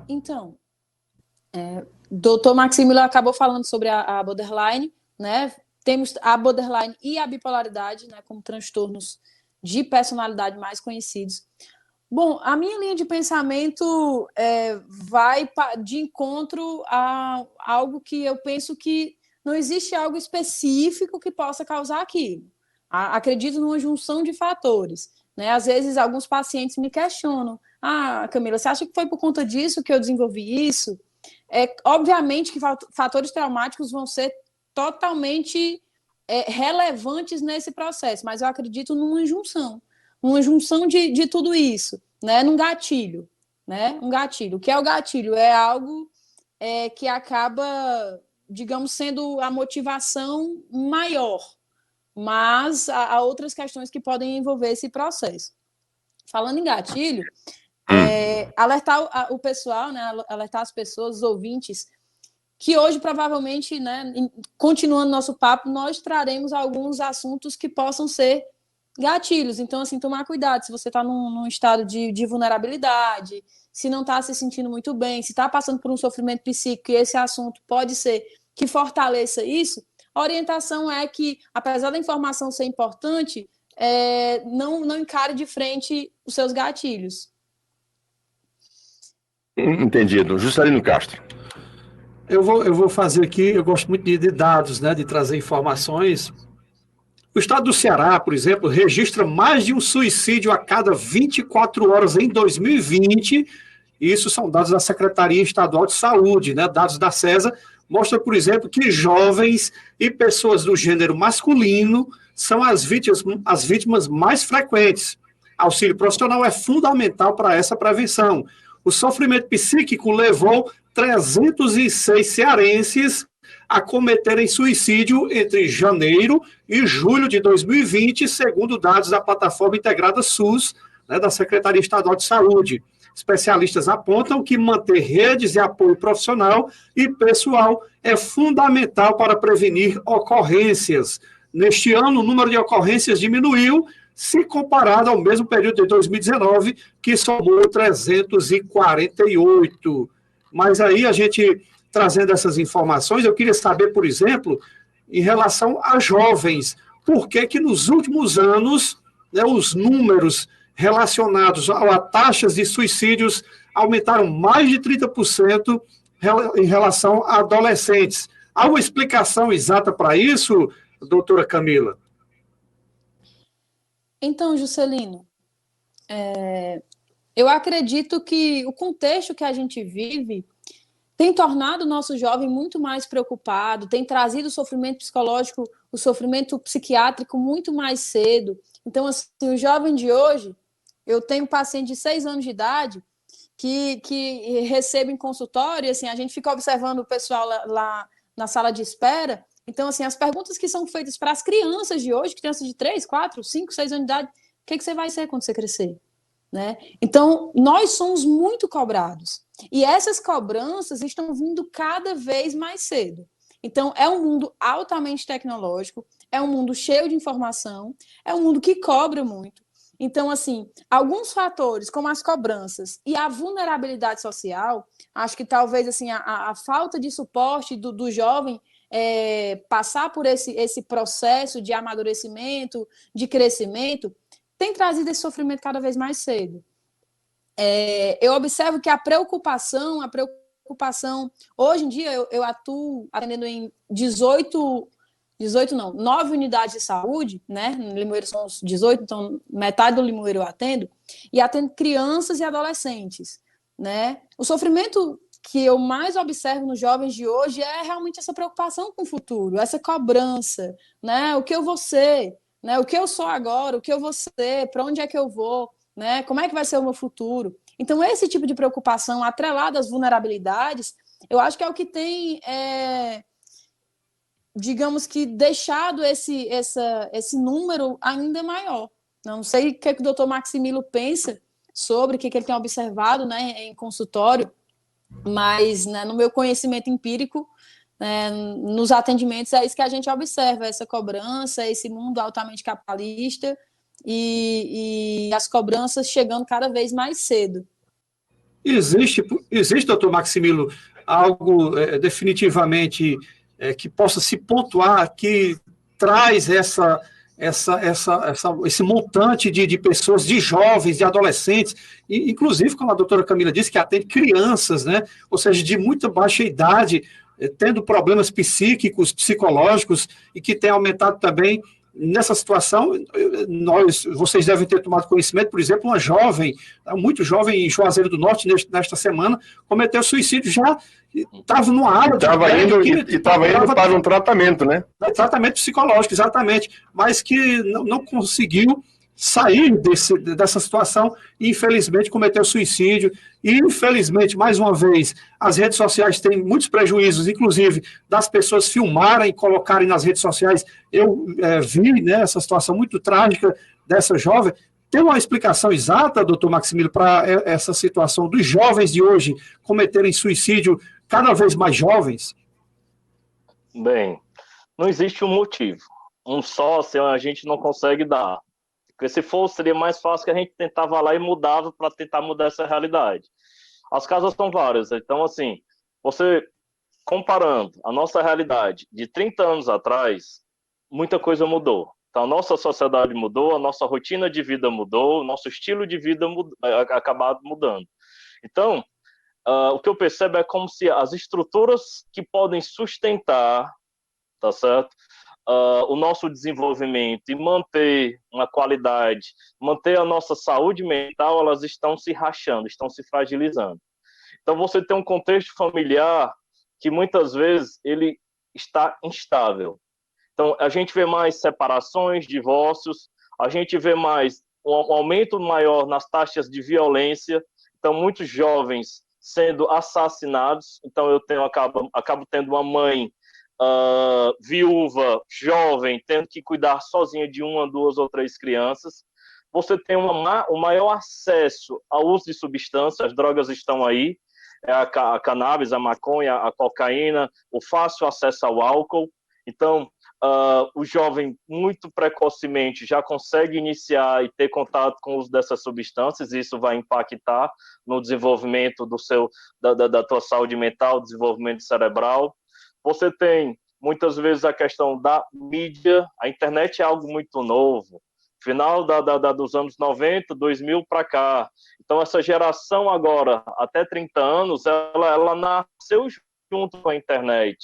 Então, doutor Maximiliano acabou falando sobre a borderline, né? Temos a borderline e a bipolaridade, né, como transtornos de personalidade mais conhecidos. Bom, a minha linha de pensamento vai de encontro a algo que eu penso que não existe algo específico que possa causar aquilo. Acredito numa junção de fatores, né? Às vezes, alguns pacientes me questionam: Camila, você acha que foi por conta disso que eu desenvolvi isso? Obviamente que fatores traumáticos vão ser totalmente relevantes nesse processo, mas eu acredito numa junção de tudo isso, né? Num gatilho, né? Um gatilho. O que é o gatilho? É algo que acaba, digamos, sendo a motivação maior, mas há outras questões que podem envolver esse processo. Falando em gatilho, alertar o pessoal, né? Alertar as pessoas, os ouvintes, que hoje, provavelmente, né, continuando nosso papo, nós traremos alguns assuntos que possam ser gatilhos. Então, assim, tomar cuidado se você está num estado de vulnerabilidade, se não está se sentindo muito bem, se está passando por um sofrimento psíquico, e esse assunto pode ser que fortaleça isso. A orientação é que, apesar da informação ser importante, não encare de frente os seus gatilhos. Entendido. Juscelino Castro. Eu vou fazer aqui, eu gosto muito de dados, né, de trazer informações. O estado do Ceará, por exemplo, registra mais de um suicídio a cada 24 horas em 2020, e isso são dados da Secretaria Estadual de Saúde, né, dados da CESA, mostra, por exemplo, que jovens e pessoas do gênero masculino são as vítimas mais frequentes. Auxílio profissional é fundamental para essa prevenção. O sofrimento psíquico levou 306 cearenses a cometerem suicídio entre janeiro e julho de 2020, segundo dados da plataforma integrada SUS, né, da Secretaria Estadual de Saúde. Especialistas apontam que manter redes de apoio profissional e pessoal é fundamental para prevenir ocorrências. Neste ano, o número de ocorrências diminuiu, se comparado ao mesmo período de 2019, que somou 348. Mas aí, a gente trazendo essas informações, eu queria saber, por exemplo, em relação a jovens, por que nos últimos anos, né, os números relacionados a taxas de suicídios aumentaram mais de 30% em relação a adolescentes. Há uma explicação exata para isso, doutora Camila? Então, Juscelino, eu acredito que o contexto que a gente vive tem tornado o nosso jovem muito mais preocupado, tem trazido o sofrimento psicológico, o sofrimento psiquiátrico muito mais cedo. Então, assim, o jovem de hoje, eu tenho um paciente de 6 anos de idade que recebe em consultório, e assim, a gente fica observando o pessoal lá na sala de espera. Então, assim, as perguntas que são feitas para as crianças de hoje, crianças de 3, 4, 5, 6 anos de idade, o que você vai ser quando você crescer? Né? Então, nós somos muito cobrados. E essas cobranças estão vindo cada vez mais cedo. Então, é um mundo altamente tecnológico, é um mundo cheio de informação, é um mundo que cobra muito. Então, assim, alguns fatores, como as cobranças e a vulnerabilidade social, acho que talvez assim, a falta de suporte do jovem passar por esse processo de amadurecimento, de crescimento, tem trazido esse sofrimento cada vez mais cedo. Eu observo que a preocupação, hoje em dia eu atuo atendendo em 9 unidades de saúde, né? No Limoeiro são os 18, então metade do Limoeiro eu atendo, e atendo crianças e adolescentes, né? O sofrimento que eu mais observo nos jovens de hoje é realmente essa preocupação com o futuro, essa cobrança, né? O que eu vou ser, né? O que eu sou agora, o que eu vou ser, para onde é que eu vou, né? Como é que vai ser o meu futuro? Então, esse tipo de preocupação atrelada às vulnerabilidades, eu acho que é o que tem, digamos que, deixado esse número ainda maior. Não sei o que o doutor Maximilo pensa, sobre o que ele tem observado, né, em consultório, mas, né, no meu conhecimento empírico, né, nos atendimentos, é isso que a gente observa, essa cobrança, esse mundo altamente capitalista e as cobranças chegando cada vez mais cedo. Existe, doutor Maximilo, algo definitivamente que possa se pontuar, que traz esse montante de pessoas, de jovens, de adolescentes, e, inclusive, como a doutora Camila disse, que atende crianças, né? Ou seja, de muito baixa idade, tendo problemas psíquicos, psicológicos, e que tem aumentado também. Nessa situação, vocês devem ter tomado conhecimento, por exemplo, uma jovem, muito jovem em Juazeiro do Norte, nesta semana, cometeu suicídio, já estava numa área... Estava indo para um tratamento, né? Tratamento psicológico, exatamente, mas que não conseguiu sair dessa situação e, infelizmente, cometeu suicídio. E, infelizmente, mais uma vez, as redes sociais têm muitos prejuízos, inclusive das pessoas filmarem, colocarem nas redes sociais. Eu vi, né, essa situação muito trágica dessa jovem. Tem uma explicação exata, doutor Maximilo, para essa situação dos jovens de hoje cometerem suicídio cada vez mais jovens? Bem, não existe um motivo. Um só, assim, a gente não consegue dar. Porque se fosse, seria mais fácil que a gente tentava lá e mudava para tentar mudar essa realidade. As causas são várias. Então, assim, você comparando a nossa realidade de 30 anos atrás, muita coisa mudou. Então, a nossa sociedade mudou, a nossa rotina de vida mudou, o nosso estilo de vida acabado mudando. Então, o que eu percebo é como se as estruturas que podem sustentar, tá certo? O nosso desenvolvimento e manter uma qualidade, manter a nossa saúde mental, elas estão se rachando, estão se fragilizando. Então, você tem um contexto familiar que muitas vezes ele está instável. Então, a gente vê mais separações, divórcios, a gente vê mais um aumento maior nas taxas de violência. Então, muitos jovens sendo assassinados. Então, eu acabo tendo uma mãe viúva, jovem, tendo que cuidar sozinha de uma, duas ou três crianças. Você tem o maior acesso ao uso de substâncias, as drogas estão aí, a cannabis, a maconha, a cocaína, o fácil acesso ao álcool. Então, o jovem, muito precocemente, já consegue iniciar e ter contato com o uso dessas substâncias, e isso vai impactar no desenvolvimento da tua saúde mental, desenvolvimento cerebral. Você tem, muitas vezes, a questão da mídia. A internet é algo muito novo. Final dos anos 90, 2000 para cá. Então, essa geração agora, até 30 anos, ela nasceu junto com a internet.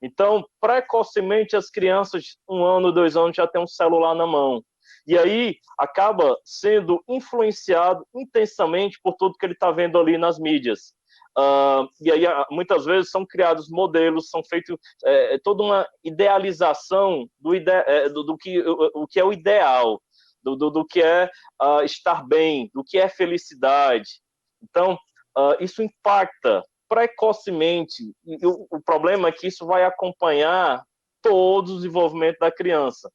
Então, precocemente, as crianças, 1 ano, 2 anos, já têm um celular na mão. E aí, acaba sendo influenciado intensamente por tudo que ele está vendo ali nas mídias. E aí, muitas vezes, são criados modelos, são feitos toda uma idealização do que é o ideal, do que é estar bem, do que é felicidade. Então, isso impacta precocemente, e o problema é que isso vai acompanhar todo o desenvolvimento da criança.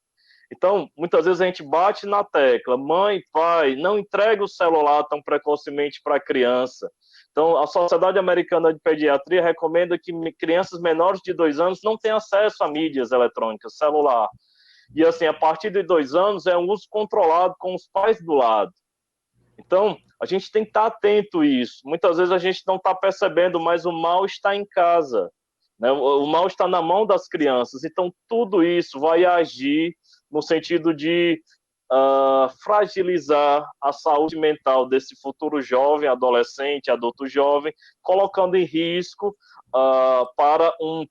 Então, muitas vezes a gente bate na tecla, mãe, pai, não entregue o celular tão precocemente para a criança. Então, a Sociedade Americana de Pediatria recomenda que crianças menores de 2 anos não tenham acesso a mídias eletrônicas, celular. E assim, a partir de 2 anos é um uso controlado com os pais do lado. Então, a gente tem que estar atento a isso. Muitas vezes a gente não está percebendo, mas o mal está em casa, né? O mal está na mão das crianças. Então, tudo isso vai agir no sentido de fragilizar a saúde mental desse futuro jovem, adolescente, adulto jovem, colocando em risco para um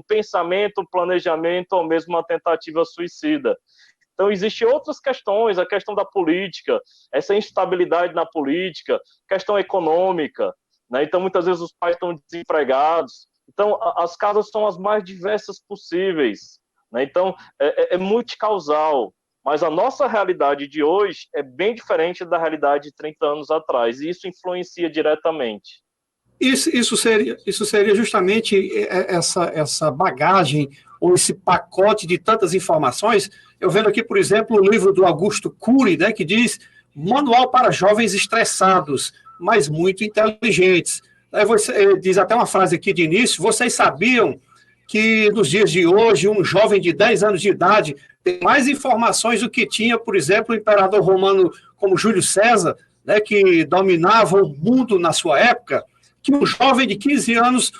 pensamento, planejamento ou mesmo uma tentativa suicida. Então, existem outras questões, a questão da política, essa instabilidade na política, questão econômica, né? Então, muitas vezes os pais estão desempregados. Então, as causas são as mais diversas possíveis, né? Então, é multicausal. Mas a nossa realidade de hoje é bem diferente da realidade de 30 anos atrás, e isso influencia diretamente. Isso seria justamente essa bagagem, ou esse pacote de tantas informações. Eu vendo aqui, por exemplo, o livro do Augusto Cury, né, que diz Manual para Jovens Estressados, mas muito inteligentes. Aí você diz até uma frase aqui de início: vocês sabiam que nos dias de hoje um jovem de 10 anos de idade tem mais informações do que tinha, por exemplo, o imperador romano como Júlio César, né, que dominava o mundo na sua época, que um jovem de 15 anos,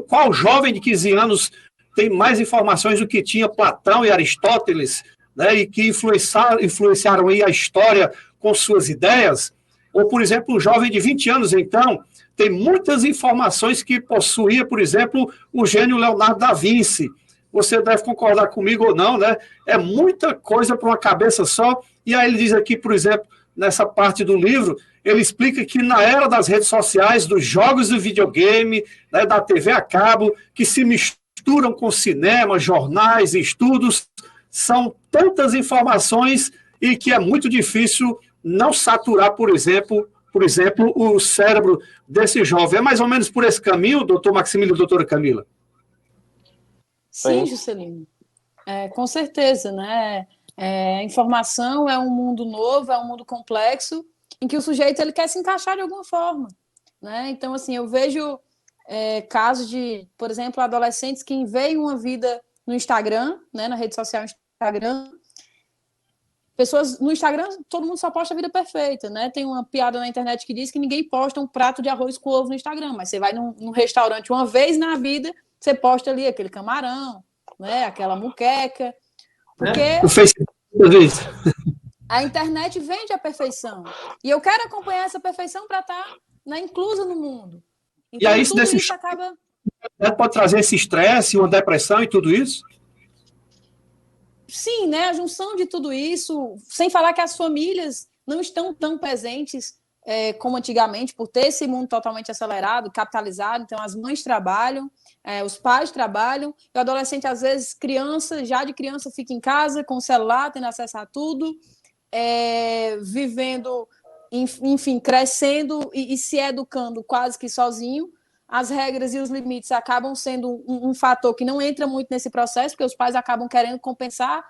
qual jovem de 15 anos tem mais informações do que tinha Platão e Aristóteles, né, e que influenciaram aí a história com suas ideias? Ou, por exemplo, um jovem de 20 anos, então, tem muitas informações que possuía, por exemplo, o gênio Leonardo da Vinci. Você deve concordar comigo ou não, né? É muita coisa para uma cabeça só. E aí ele diz aqui, por exemplo, nessa parte do livro, ele explica que na era das redes sociais, dos jogos de videogame, né, da TV a cabo, que se misturam com cinema, jornais, estudos, são tantas informações e que é muito difícil não saturar, por exemplo, o cérebro desse jovem. É mais ou menos por esse caminho, doutor Maximiliano e doutora Camila? Sim, Juscelino. Com certeza, né? Informação é um mundo novo, é um mundo complexo, em que o sujeito ele quer se encaixar de alguma forma, né? Então, assim, eu vejo casos de, por exemplo, adolescentes que veem uma vida no Instagram, né, na rede social Instagram. Pessoas no Instagram, todo mundo só posta a vida perfeita, né? Tem uma piada na internet que diz que ninguém posta um prato de arroz com ovo no Instagram, mas você vai num restaurante uma vez na vida, você posta ali aquele camarão, né? Aquela muqueca, porque O Facebook, a internet vende a perfeição. E eu quero acompanhar essa perfeição para estar inclusa no mundo. Então, e aí, tudo isso acaba... pode trazer esse estresse, uma depressão e tudo isso? Sim, né? A junção de tudo isso, sem falar que as famílias não estão tão presentes como antigamente, por ter esse mundo totalmente acelerado, capitalizado. Então, as mães trabalham, os pais trabalham, e o adolescente, às vezes, já de criança, fica em casa com o celular, tendo acesso a tudo, vivendo, enfim, crescendo e se educando quase que sozinho. As regras e os limites acabam sendo um fator que não entra muito nesse processo, porque os pais acabam querendo compensar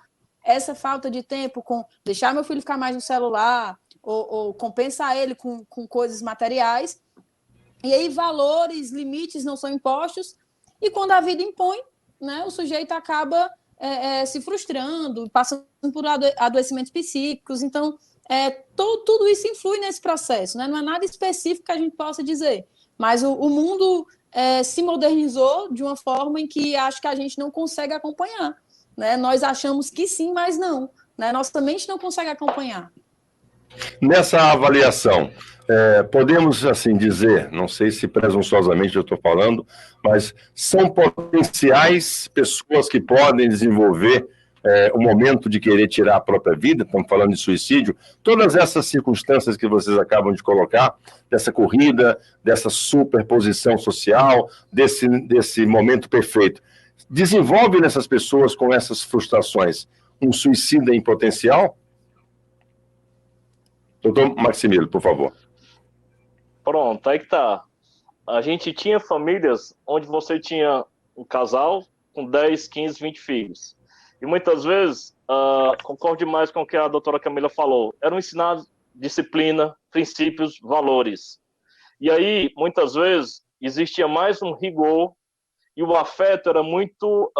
essa falta de tempo com deixar meu filho ficar mais no celular, ou compensar ele com coisas materiais. E aí valores, limites não são impostos, e quando a vida impõe, né, o sujeito acaba se frustrando, passando por adoecimentos psíquicos. Então, tudo isso influi nesse processo, né? Não é nada específico que a gente possa dizer. Mas o mundo se modernizou de uma forma em que acho que a gente não consegue acompanhar, né? Nós achamos que sim, mas não, né? Nossa mente não consegue acompanhar. Nessa avaliação, podemos assim dizer, não sei se presunçosamente eu estou falando, mas são potenciais pessoas que podem desenvolver o momento de querer tirar a própria vida, estamos falando de suicídio, todas essas circunstâncias que vocês acabam de colocar, dessa corrida, dessa superposição social, desse momento perfeito, desenvolve nessas pessoas com essas frustrações um suicida em potencial? Doutor Maximiliano, por favor. Pronto, aí que tá. A gente tinha famílias onde você tinha um casal com 10, 15, 20 filhos. E muitas vezes, concordo demais com o que a doutora Camila falou, eram ensinados disciplina, princípios, valores. E aí, muitas vezes, existia mais um rigor e o afeto era muito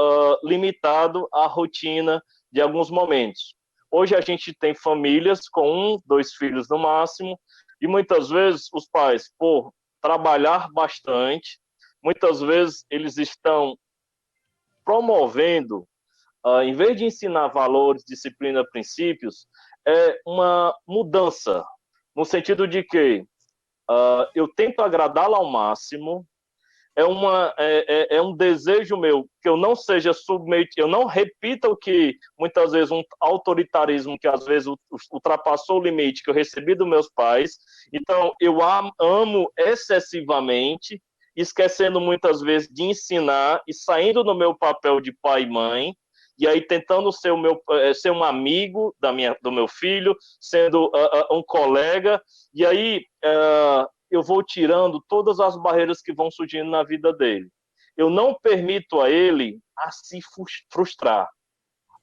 limitado à rotina de alguns momentos. Hoje a gente tem famílias com 1, 2 filhos no máximo, e muitas vezes os pais, por trabalhar bastante, muitas vezes eles estão promovendo, em vez de ensinar valores, disciplina, princípios, uma mudança, no sentido de que eu tento agradá-la ao máximo, é um desejo meu que eu não seja submetido, eu não repita o que muitas vezes um autoritarismo que às vezes ultrapassou o limite que eu recebi dos meus pais. Então eu amo excessivamente, esquecendo muitas vezes de ensinar e saindo do meu papel de pai e mãe, e aí tentando ser um amigo do meu filho, sendo um colega, e aí eu vou tirando todas as barreiras que vão surgindo na vida dele. Eu não permito a ele a se frustrar,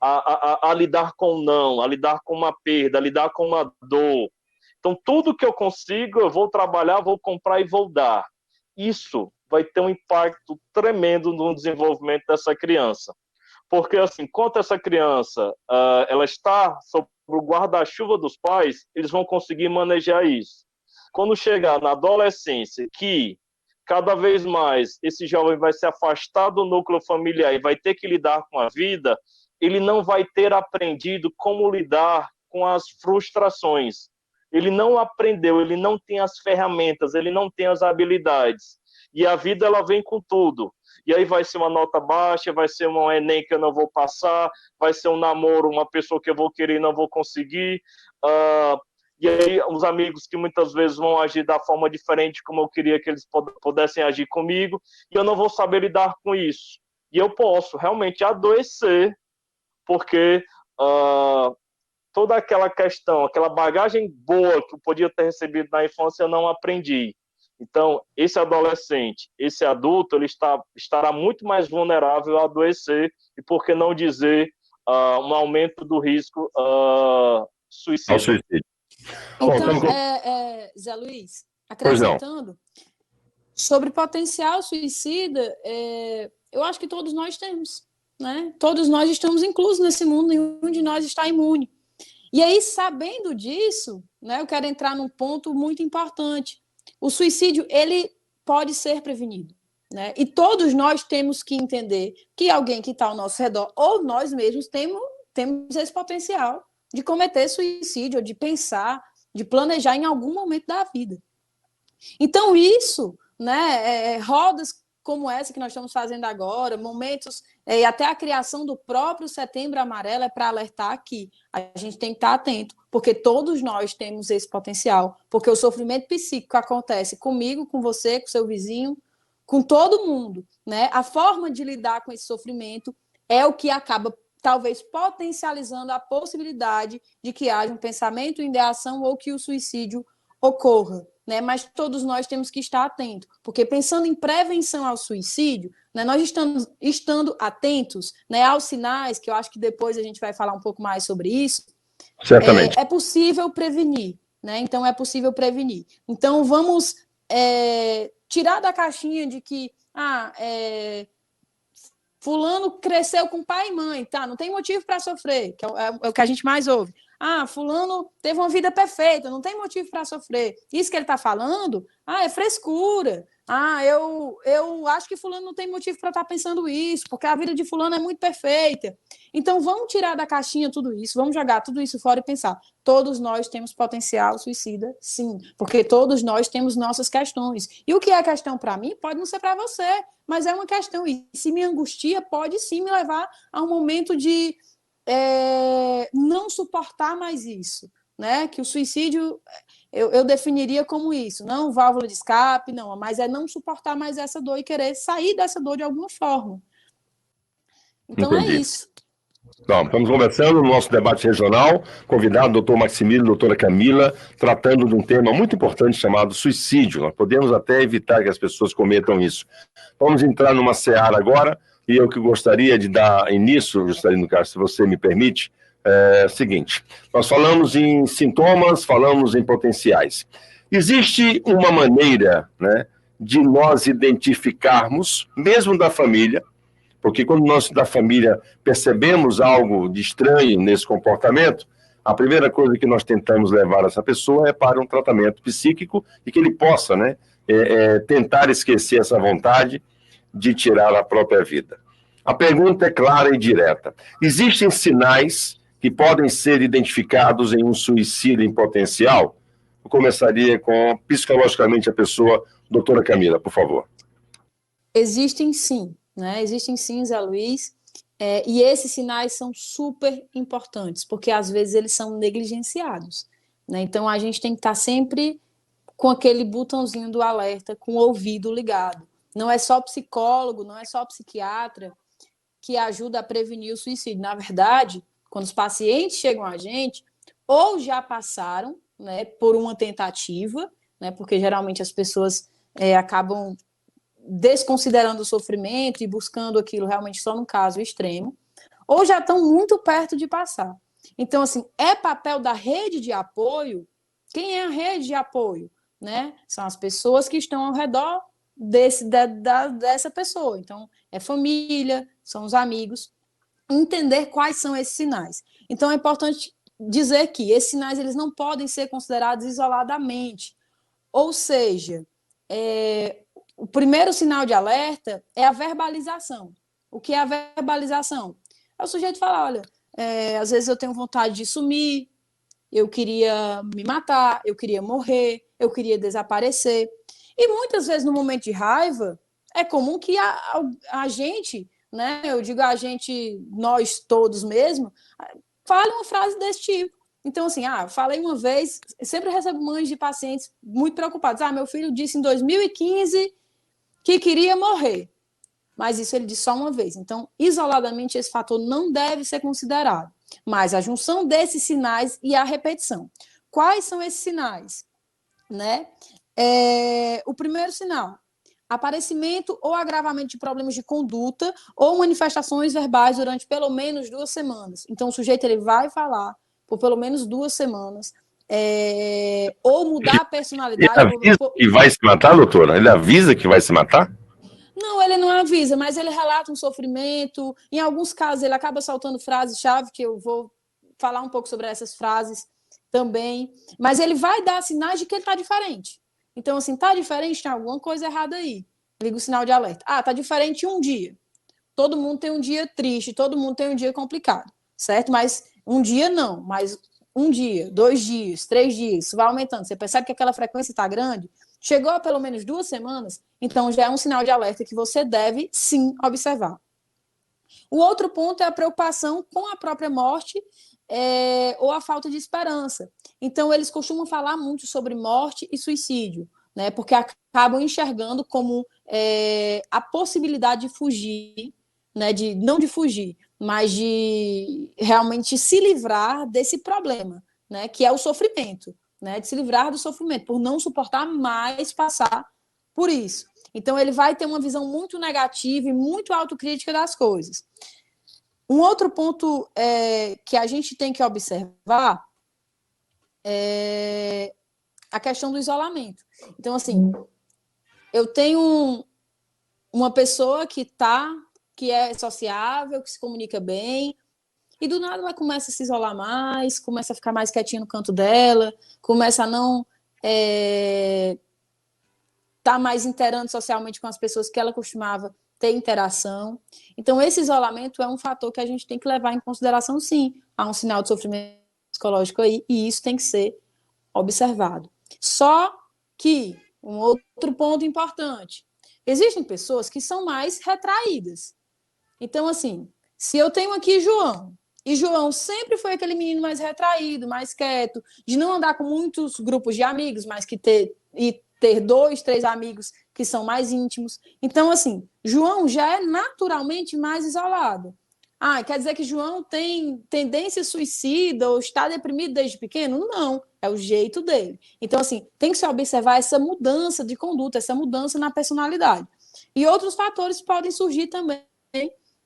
a lidar com o não, a lidar com uma perda, a lidar com uma dor. Então, tudo que eu consigo, eu vou trabalhar, vou comprar e vou dar. Isso vai ter um impacto tremendo no desenvolvimento dessa criança. Porque, assim, enquanto essa criança ela está sob o guarda-chuva dos pais, eles vão conseguir manejar isso. Quando chegar na adolescência, que cada vez mais esse jovem vai se afastar do núcleo familiar e vai ter que lidar com a vida, ele não vai ter aprendido como lidar com as frustrações. Ele não aprendeu, ele não tem as ferramentas, ele não tem as habilidades. E a vida, ela vem com tudo. E aí vai ser uma nota baixa, vai ser um Enem que eu não vou passar, vai ser um namoro, uma pessoa que eu vou querer e não vou conseguir. E aí os amigos que muitas vezes vão agir da forma diferente como eu queria que eles pudessem agir comigo, e eu não vou saber lidar com isso. E eu posso realmente adoecer, porque toda aquela questão, aquela bagagem boa que eu podia ter recebido na infância, eu não aprendi. Então, esse adolescente, esse adulto, ele estará muito mais vulnerável a adoecer, e por que não dizer um aumento do risco suicídio. Então, Zé Luiz, acrescentando, sobre potencial suicida, eu acho que todos nós temos, né? Todos nós estamos inclusos nesse mundo, nenhum de nós está imune. E aí, sabendo disso, né, eu quero entrar num ponto muito importante. O suicídio, ele pode ser prevenido, né? E todos nós temos que entender que alguém que está ao nosso redor, ou nós mesmos, temos esse potencial de cometer suicídio, de pensar, de planejar em algum momento da vida. Então, isso, né, rodas como essa que nós estamos fazendo agora, momentos, e até a criação do próprio Setembro Amarelo é para alertar que a gente tem que estar atento, porque todos nós temos esse potencial, porque o sofrimento psíquico acontece comigo, com você, com seu vizinho, com todo mundo, né? A forma de lidar com esse sofrimento é o que acaba, talvez, potencializando a possibilidade de que haja um pensamento, ideação ou que o suicídio ocorra. Né? Mas todos nós temos que estar atentos, porque pensando em prevenção ao suicídio, né, nós estando atentos, né, aos sinais, que eu acho que depois a gente vai falar um pouco mais sobre isso, certamente. É possível prevenir, né? Então é possível prevenir. Então vamos tirar da caixinha de que fulano cresceu com pai e mãe, tá? Não tem motivo para sofrer, que é o que a gente mais ouve. Fulano teve uma vida perfeita, não tem motivo para sofrer. Isso que ele está falando, é frescura. Eu acho que fulano não tem motivo para estar pensando isso, porque a vida de fulano é muito perfeita. Então, vamos tirar da caixinha tudo isso, vamos jogar tudo isso fora e pensar. Todos nós temos potencial suicida, sim, porque todos nós temos nossas questões. E o que é questão para mim pode não ser para você, mas é uma questão. E se me angustia, pode sim me levar a um momento de não suportar mais isso, né? Que o suicídio eu definiria como isso, não válvula de escape, não, mas é não suportar mais essa dor e querer sair dessa dor de alguma forma. Então Entendi. É isso. Bom, estamos conversando no nosso debate regional, convidado o doutor Maximiliano e a doutora Camila, tratando de um tema muito importante chamado suicídio. Nós podemos até evitar que as pessoas cometam isso. Vamos entrar numa seara agora, e eu que gostaria de dar início, Juscelino Castro, se você me permite, é o seguinte: nós falamos em sintomas, falamos em potenciais. Existe uma maneira, né, de nós identificarmos, mesmo da família, porque quando nós da família percebemos algo de estranho nesse comportamento, a primeira coisa que nós tentamos levar essa pessoa é para um tratamento psíquico e que ele possa, né, tentar esquecer essa vontade de tirar a própria vida. A pergunta é clara e direta. Existem sinais que podem ser identificados em um suicídio em potencial? Eu começaria com, psicologicamente, a pessoa, doutora Camila, por favor. Existem sim, né? Existem sim, Zé Luiz, e esses sinais são super importantes, porque às vezes eles são negligenciados, né? Então a gente tem que estar sempre com aquele botãozinho do alerta, com o ouvido ligado. Não é só psicólogo, não é só psiquiatra que ajuda a prevenir o suicídio. Na verdade, quando os pacientes chegam a gente, ou já passaram, né, por uma tentativa, né, porque geralmente as pessoas acabam desconsiderando o sofrimento e buscando aquilo realmente só num caso extremo, ou já estão muito perto de passar. Então, assim, é papel da rede de apoio Quem é a rede de apoio? Né? São as pessoas que estão ao redor dessa pessoa. Então, é família, são os amigos. Entender quais são esses sinais. Então, é importante dizer que esses sinais eles não podem ser considerados isoladamente. Ou seja, o primeiro sinal de alerta é a verbalização. O que é a verbalização? É o sujeito falar, olha, às vezes eu tenho vontade de sumir, eu queria me matar, eu queria morrer, eu queria desaparecer. E muitas vezes, no momento de raiva, é comum que a gente, né, eu digo a gente, nós todos mesmo, fale uma frase desse tipo. Então, assim, falei uma vez, sempre recebo mães de pacientes muito preocupados. Meu filho disse em 2015 que queria morrer. Mas isso ele disse só uma vez. Então, isoladamente, esse fator não deve ser considerado. Mas a junção desses sinais e a repetição. Quais são esses sinais? Né? O primeiro sinal, aparecimento ou agravamento de problemas de conduta ou manifestações verbais durante pelo menos 2 semanas. Então, o sujeito ele vai falar por pelo menos 2 semanas, ou mudar a personalidade. Ele avisa que vai se matar, doutora? Ele avisa que vai se matar? Não, ele não avisa, mas ele relata um sofrimento. Em alguns casos, ele acaba soltando frases-chave, que eu vou falar um pouco sobre essas frases também. Mas ele vai dar sinais de que ele está diferente. Então, assim, está diferente, tem alguma coisa errada aí. Liga o sinal de alerta. Está diferente um dia. Todo mundo tem um dia triste, todo mundo tem um dia complicado, certo? Mas um dia não, mas um dia, 2 dias, 3 dias, isso vai aumentando. Você percebe que aquela frequência está grande? Chegou a pelo menos 2 semanas, então já é um sinal de alerta que você deve, sim, observar. O outro ponto é a preocupação com a própria morte ou a falta de esperança. Então, eles costumam falar muito sobre morte e suicídio, né, porque acabam enxergando como a possibilidade de fugir, né, não de fugir, mas de realmente se livrar desse problema, né, que é o sofrimento. Né, de se livrar do sofrimento, por não suportar mais passar por isso. Então, ele vai ter uma visão muito negativa e muito autocrítica das coisas. Um outro ponto que a gente tem que observar é a questão do isolamento. Então, assim, eu tenho uma pessoa que é sociável, que se comunica bem, e do nada ela começa a se isolar mais, começa a ficar mais quietinha no canto dela, começa a não estar mais interando socialmente com as pessoas que ela costumava ter interação. Então, esse isolamento é um fator que a gente tem que levar em consideração, sim. Há um sinal de sofrimento psicológico aí, e isso tem que ser observado. Só que, um outro ponto importante, existem pessoas que são mais retraídas. Então, assim, se eu tenho aqui João, e João sempre foi aquele menino mais retraído, mais quieto, de não andar com muitos grupos de amigos, mas que ter 2, 3 amigos que são mais íntimos. Então, assim, João já é naturalmente mais isolado. Quer dizer que João tem tendência suicida ou está deprimido desde pequeno? Não, é o jeito dele. Então, assim, tem que se observar essa mudança de conduta, essa mudança na personalidade. E outros fatores podem surgir também,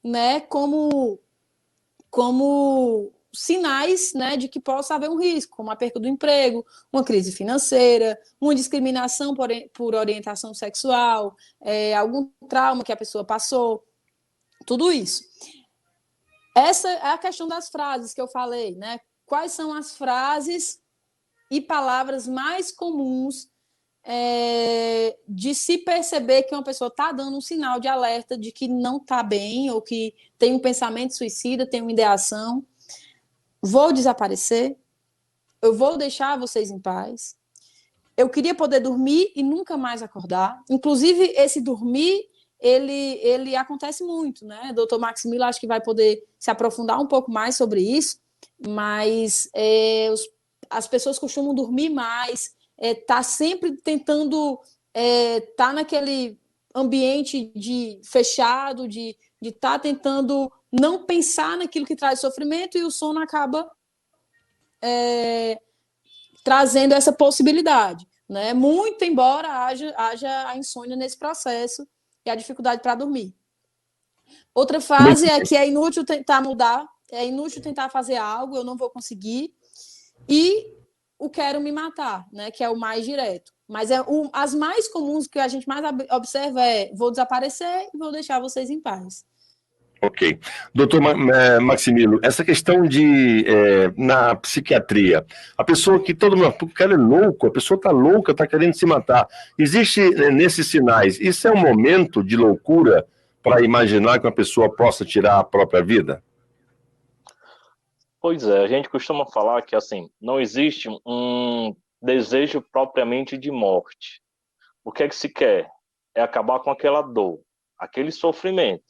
né, como sinais, né, de que possa haver um risco, como a perda do emprego, uma crise financeira, uma discriminação por orientação sexual, algum trauma que a pessoa passou, tudo isso. Essa é a questão das frases que eu falei, né? Quais são as frases e palavras mais comuns de se perceber que uma pessoa está dando um sinal de alerta de que não está bem ou que tem um pensamento suicida, tem uma ideação? Vou desaparecer? Eu vou deixar vocês em paz? Eu queria poder dormir e nunca mais acordar. Inclusive, esse dormir, ele acontece muito, né? Doutor Maximiliano acho que vai poder se aprofundar um pouco mais sobre isso, mas as pessoas costumam dormir mais, tá sempre tentando tá naquele ambiente fechado, de estar tentando não pensar naquilo que traz sofrimento, e o sono acaba trazendo essa possibilidade, né? Muito embora haja a insônia nesse processo e a dificuldade para dormir. Outra fase é que é inútil tentar mudar, é inútil tentar fazer algo, eu não vou conseguir. E o quero me matar, né? Que é o mais direto. Mas as mais comuns que a gente mais observa é vou desaparecer e vou deixar vocês em paz. Ok. Doutor Maximilo, essa questão de, na psiquiatria, a pessoa que todo mundo, o cara é louco, a pessoa está louca, está querendo se matar. Existe nesses sinais, isso é um momento de loucura para imaginar que uma pessoa possa tirar a própria vida? Pois é, a gente costuma falar que, assim, não existe um desejo propriamente de morte. O que é que se quer? É acabar com aquela dor, aquele sofrimento.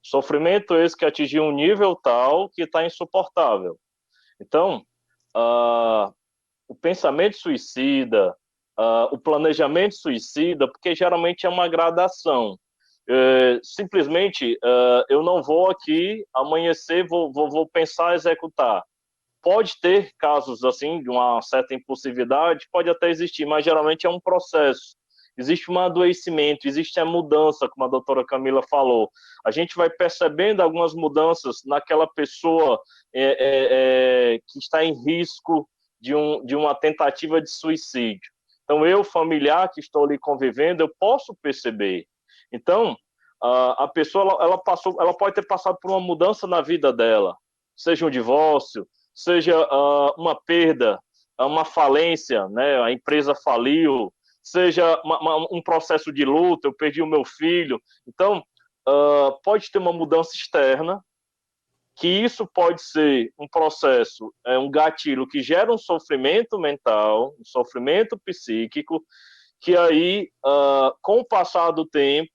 Sofrimento esse que atingiu um nível tal que está insuportável. Então, o pensamento suicida, o planejamento suicida, porque geralmente é uma gradação. Simplesmente, eu não vou aqui amanhecer, vou pensar, executar. Pode ter casos assim, de uma certa impulsividade, pode até existir, mas geralmente é um processo. Existe um adoecimento, existe a mudança, como a doutora Camila falou. A gente vai percebendo algumas mudanças naquela pessoa que está em risco de uma tentativa de suicídio. Então, eu, familiar que estou ali convivendo, eu posso perceber. Então, a pessoa ela pode ter passado por uma mudança na vida dela, seja um divórcio, seja uma perda, uma falência, né? A empresa faliu, seja um processo de luta, eu perdi o meu filho. Então, pode ter uma mudança externa, que isso pode ser um processo, um gatilho que gera um sofrimento mental, um sofrimento psíquico, que aí, com o passar do tempo,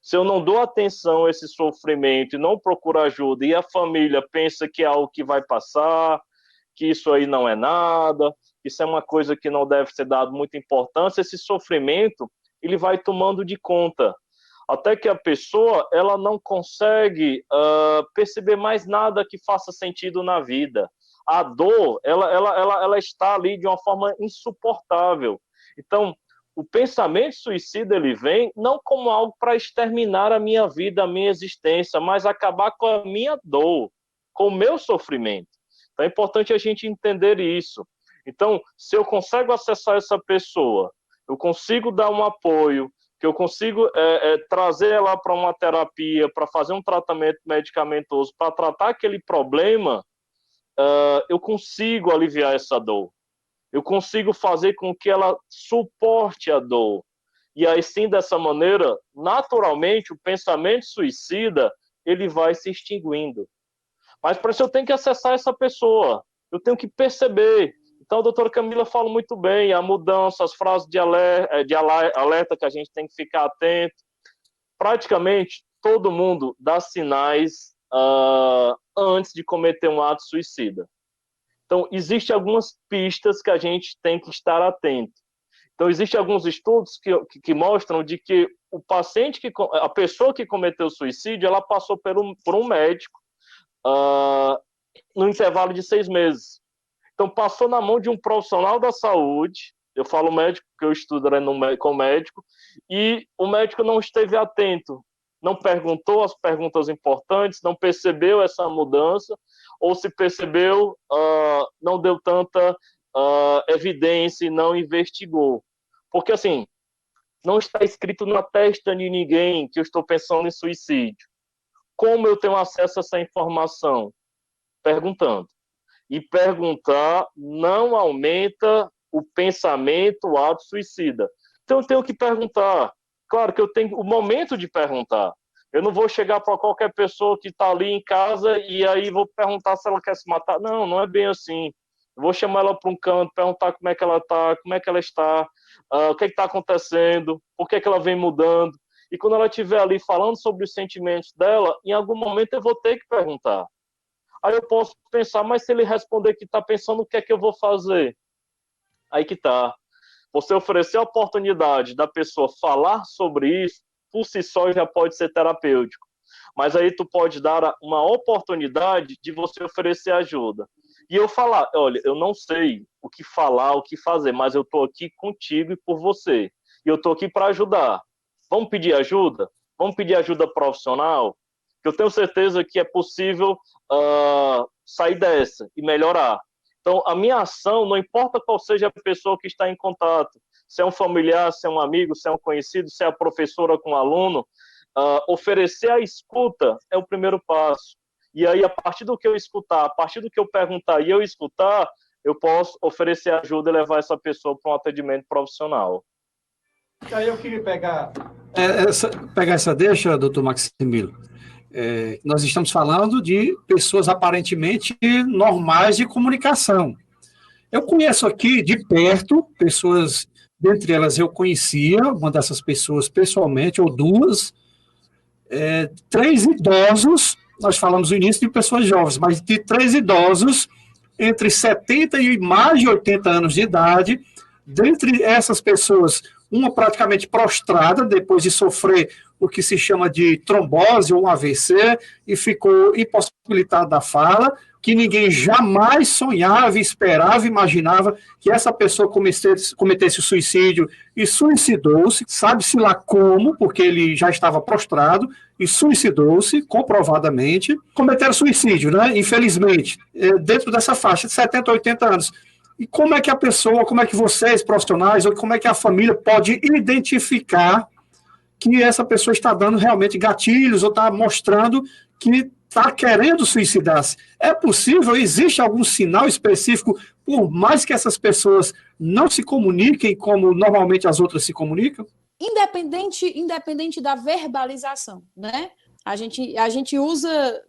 se eu não dou atenção a esse sofrimento e não procuro ajuda, e a família pensa que é algo que vai passar, que isso aí não é nada, isso é uma coisa que não deve ser dado muita importância, esse sofrimento, ele vai tomando de conta. Até que a pessoa, ela não consegue perceber mais nada que faça sentido na vida. A dor, ela está ali de uma forma insuportável. Então, o pensamento suicida, ele vem não como algo para exterminar a minha vida, a minha existência, mas acabar com a minha dor, com o meu sofrimento. Então é importante a gente entender isso. Então, se eu consigo acessar essa pessoa, eu consigo dar um apoio, que eu consigo trazer ela para uma terapia, para fazer um tratamento medicamentoso, para tratar aquele problema, eu consigo aliviar essa dor. Eu consigo fazer com que ela suporte a dor. E aí sim, dessa maneira, naturalmente, o pensamento suicida, ele vai se extinguindo. Mas para isso eu tenho que acessar essa pessoa, eu tenho que perceber. Então a doutora Camila fala muito bem, a mudança, as frases de alerta que a gente tem que ficar atento. Praticamente todo mundo dá sinais antes de cometer um ato suicida. Então, existem algumas pistas que a gente tem que estar atento. Então, existem alguns estudos que mostram de que o paciente, a pessoa que cometeu suicídio, ela passou por um médico no intervalo de 6 meses. Então, passou na mão de um profissional da saúde, eu falo médico porque eu estudo com médico, e o médico não esteve atento, não perguntou as perguntas importantes, não percebeu essa mudança, ou se percebeu, não deu tanta evidência e não investigou. Porque, assim, não está escrito na testa de ninguém que eu estou pensando em suicídio. Como eu tenho acesso a essa informação? Perguntando. E perguntar não aumenta o pensamento, o ato suicida. Então eu tenho que perguntar. Claro que eu tenho o momento de perguntar. Eu não vou chegar para qualquer pessoa que está ali em casa e aí vou perguntar se ela quer se matar. Não, não é bem assim. Eu vou chamar ela para um canto, perguntar como é que ela está, como é que ela está, o que está acontecendo, por que ela vem mudando. E quando ela estiver ali falando sobre os sentimentos dela, em algum momento eu vou ter que perguntar. Aí eu posso pensar, mas se ele responder que está pensando, o que é que eu vou fazer? Aí que tá. Você oferecer a oportunidade da pessoa falar sobre isso, por si só já pode ser terapêutico. Mas aí tu pode dar uma oportunidade de você oferecer ajuda. E eu falar, olha, eu não sei o que falar, o que fazer, mas eu estou aqui contigo e por você. E eu estou aqui para ajudar. Vamos pedir ajuda? Vamos pedir ajuda profissional? Eu tenho certeza que é possível sair dessa e melhorar. Então, a minha ação, não importa qual seja a pessoa que está em contato, se é um familiar, se é um amigo, se é um conhecido, se é a professora com o aluno, oferecer a escuta é o primeiro passo. E aí, a partir do que eu escutar, a partir do que eu perguntar e eu escutar, eu posso oferecer ajuda e levar essa pessoa para um atendimento profissional. Aí eu queria pegar essa deixa, doutor Maximiliano. Nós estamos falando de pessoas aparentemente normais de comunicação. Eu conheço aqui de perto pessoas, dentre elas eu conhecia uma dessas pessoas pessoalmente, ou duas, 3 idosos, nós falamos no início de pessoas jovens, mas de 3 idosos entre 70 e mais de 80 anos de idade. Dentre essas pessoas, uma praticamente prostrada, depois de sofrer o que se chama de trombose ou um AVC, e ficou impossibilitada da fala, que ninguém jamais sonhava, esperava, imaginava que essa pessoa cometesse o suicídio e suicidou-se, sabe-se lá como, porque ele já estava prostrado, e suicidou-se, comprovadamente, cometeram suicídio, né? Infelizmente, dentro dessa faixa de 70 a 80 anos. E como é que a pessoa, como é que vocês, profissionais, ou como é que a família pode identificar que essa pessoa está dando realmente gatilhos ou está mostrando que está querendo suicidar-se? É possível? Existe algum sinal específico, por mais que essas pessoas não se comuniquem como normalmente as outras se comunicam? Independente da verbalização, né? A gente usa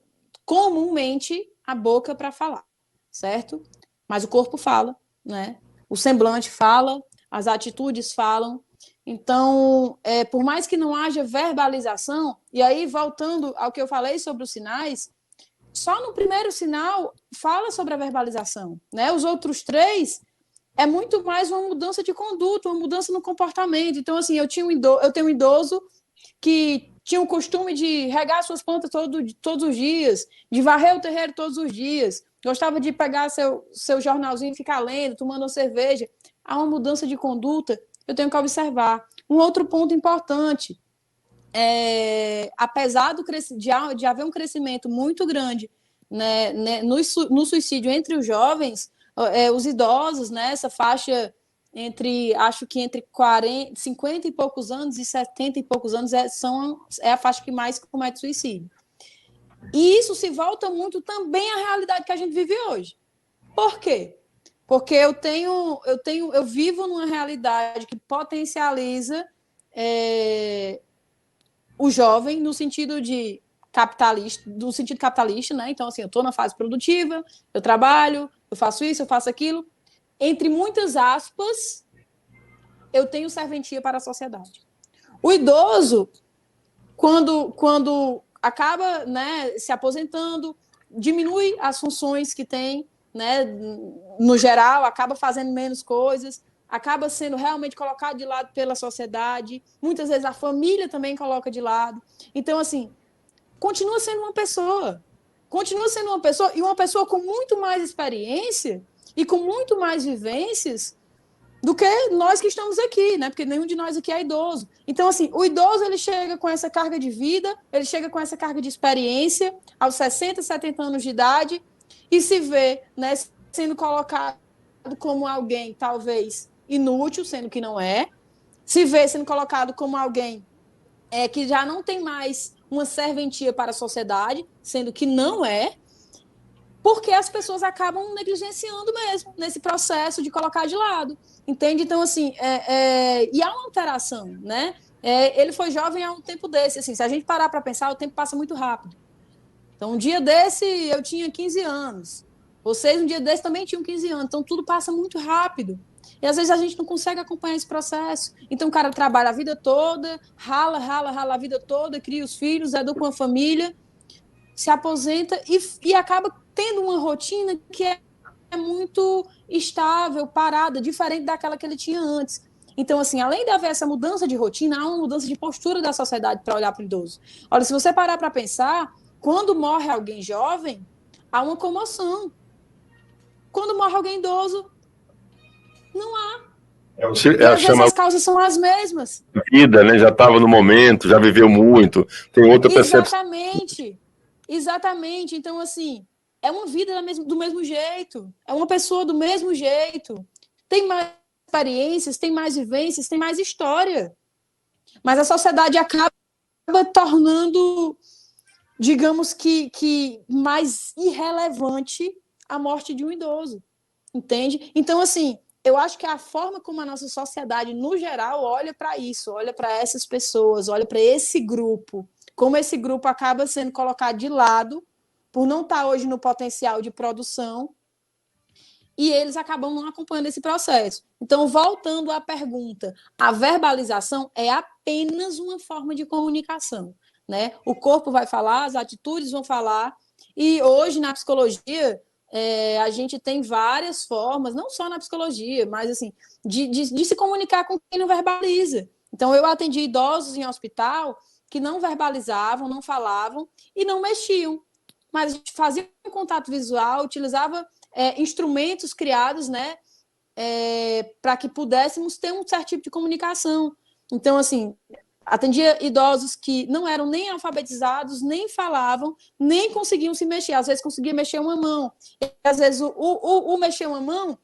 comumente a boca para falar, certo? Mas o corpo fala, né? O semblante fala, as atitudes falam. Então, por mais que não haja verbalização, e aí voltando ao que eu falei sobre os sinais, só no primeiro sinal fala sobre a verbalização, né? Os outros 3 é muito mais uma mudança de conduta, uma mudança no comportamento. Então, assim, eu tenho um idoso que tinha o costume de regar suas plantas todos os dias, de varrer o terreiro todos os dias, gostava de pegar seu jornalzinho e ficar lendo, tomando uma cerveja. Há uma mudança de conduta, eu tenho que observar. Um outro ponto importante, apesar de haver um crescimento muito grande, né, no suicídio entre os jovens, os idosos, né, essa faixa acho que entre 50 e poucos anos e 70 e poucos anos é a faixa que mais comete suicídio. E isso se volta muito também à realidade que a gente vive hoje. Por quê? Porque eu vivo numa realidade que potencializa o jovem no sentido capitalista, né? Então, assim, eu estou na fase produtiva, eu trabalho, eu faço isso, eu faço aquilo. Entre muitas aspas, eu tenho serventia para a sociedade. O idoso, quando acaba, né, se aposentando, diminui as funções que tem, né, no geral, acaba fazendo menos coisas, acaba sendo realmente colocado de lado pela sociedade, muitas vezes a família também coloca de lado. Então, assim, continua sendo uma pessoa e uma pessoa com muito mais experiência e com muito mais vivências do que nós que estamos aqui, né? Porque nenhum de nós aqui é idoso. Então, assim, o idoso, ele chega com essa carga de vida, ele chega com essa carga de experiência, aos 60, 70 anos de idade, e se vê, né, sendo colocado como alguém, talvez, inútil, sendo que não é, se vê sendo colocado como alguém que já não tem mais uma serventia para a sociedade, sendo que não é, porque as pessoas acabam negligenciando mesmo nesse processo de colocar de lado, entende? Então, assim, e há uma alteração, né? Ele foi jovem há um tempo desse, assim, se a gente parar para pensar, o tempo passa muito rápido. Então, um dia desse, eu tinha 15 anos, vocês um dia desse também tinham 15 anos, então tudo passa muito rápido, e às vezes a gente não consegue acompanhar esse processo. Então, o cara trabalha a vida toda, rala a vida toda, cria os filhos, educa uma família, se aposenta e acaba tendo uma rotina que é muito estável, parada, diferente daquela que ele tinha antes. Então, assim, além de haver essa mudança de rotina, há uma mudança de postura da sociedade para olhar para o idoso. Olha, se você parar para pensar, quando morre alguém jovem, há uma comoção. Quando morre alguém idoso, não há. E às vezes as causas são as mesmas. Vida, né? Já estava no momento, já viveu muito, tem outra percepção. Exatamente. Então, assim, é uma vida do mesmo jeito, é uma pessoa do mesmo jeito, tem mais experiências, tem mais vivências, tem mais história. Mas a sociedade acaba tornando, digamos que mais irrelevante a morte de um idoso, entende? Então, assim, eu acho que a forma como a nossa sociedade, no geral, olha para isso, olha para essas pessoas, olha para esse grupo, como esse grupo acaba sendo colocado de lado por não estar hoje no potencial de produção, e eles acabam não acompanhando esse processo. Então, voltando à pergunta, a verbalização é apenas uma forma de comunicação, né? O corpo vai falar, as atitudes vão falar, e hoje na psicologia a gente tem várias formas, não só na psicologia, mas assim, de se comunicar com quem não verbaliza. Então, eu atendi idosos em hospital que não verbalizavam, não falavam e não mexiam, mas a gente fazia um contato visual, utilizava instrumentos criados, né, para que pudéssemos ter um certo tipo de comunicação. Então, assim, atendia idosos que não eram nem alfabetizados, nem falavam, nem conseguiam se mexer. Às vezes conseguia mexer uma mão. E, às vezes o mexer uma mão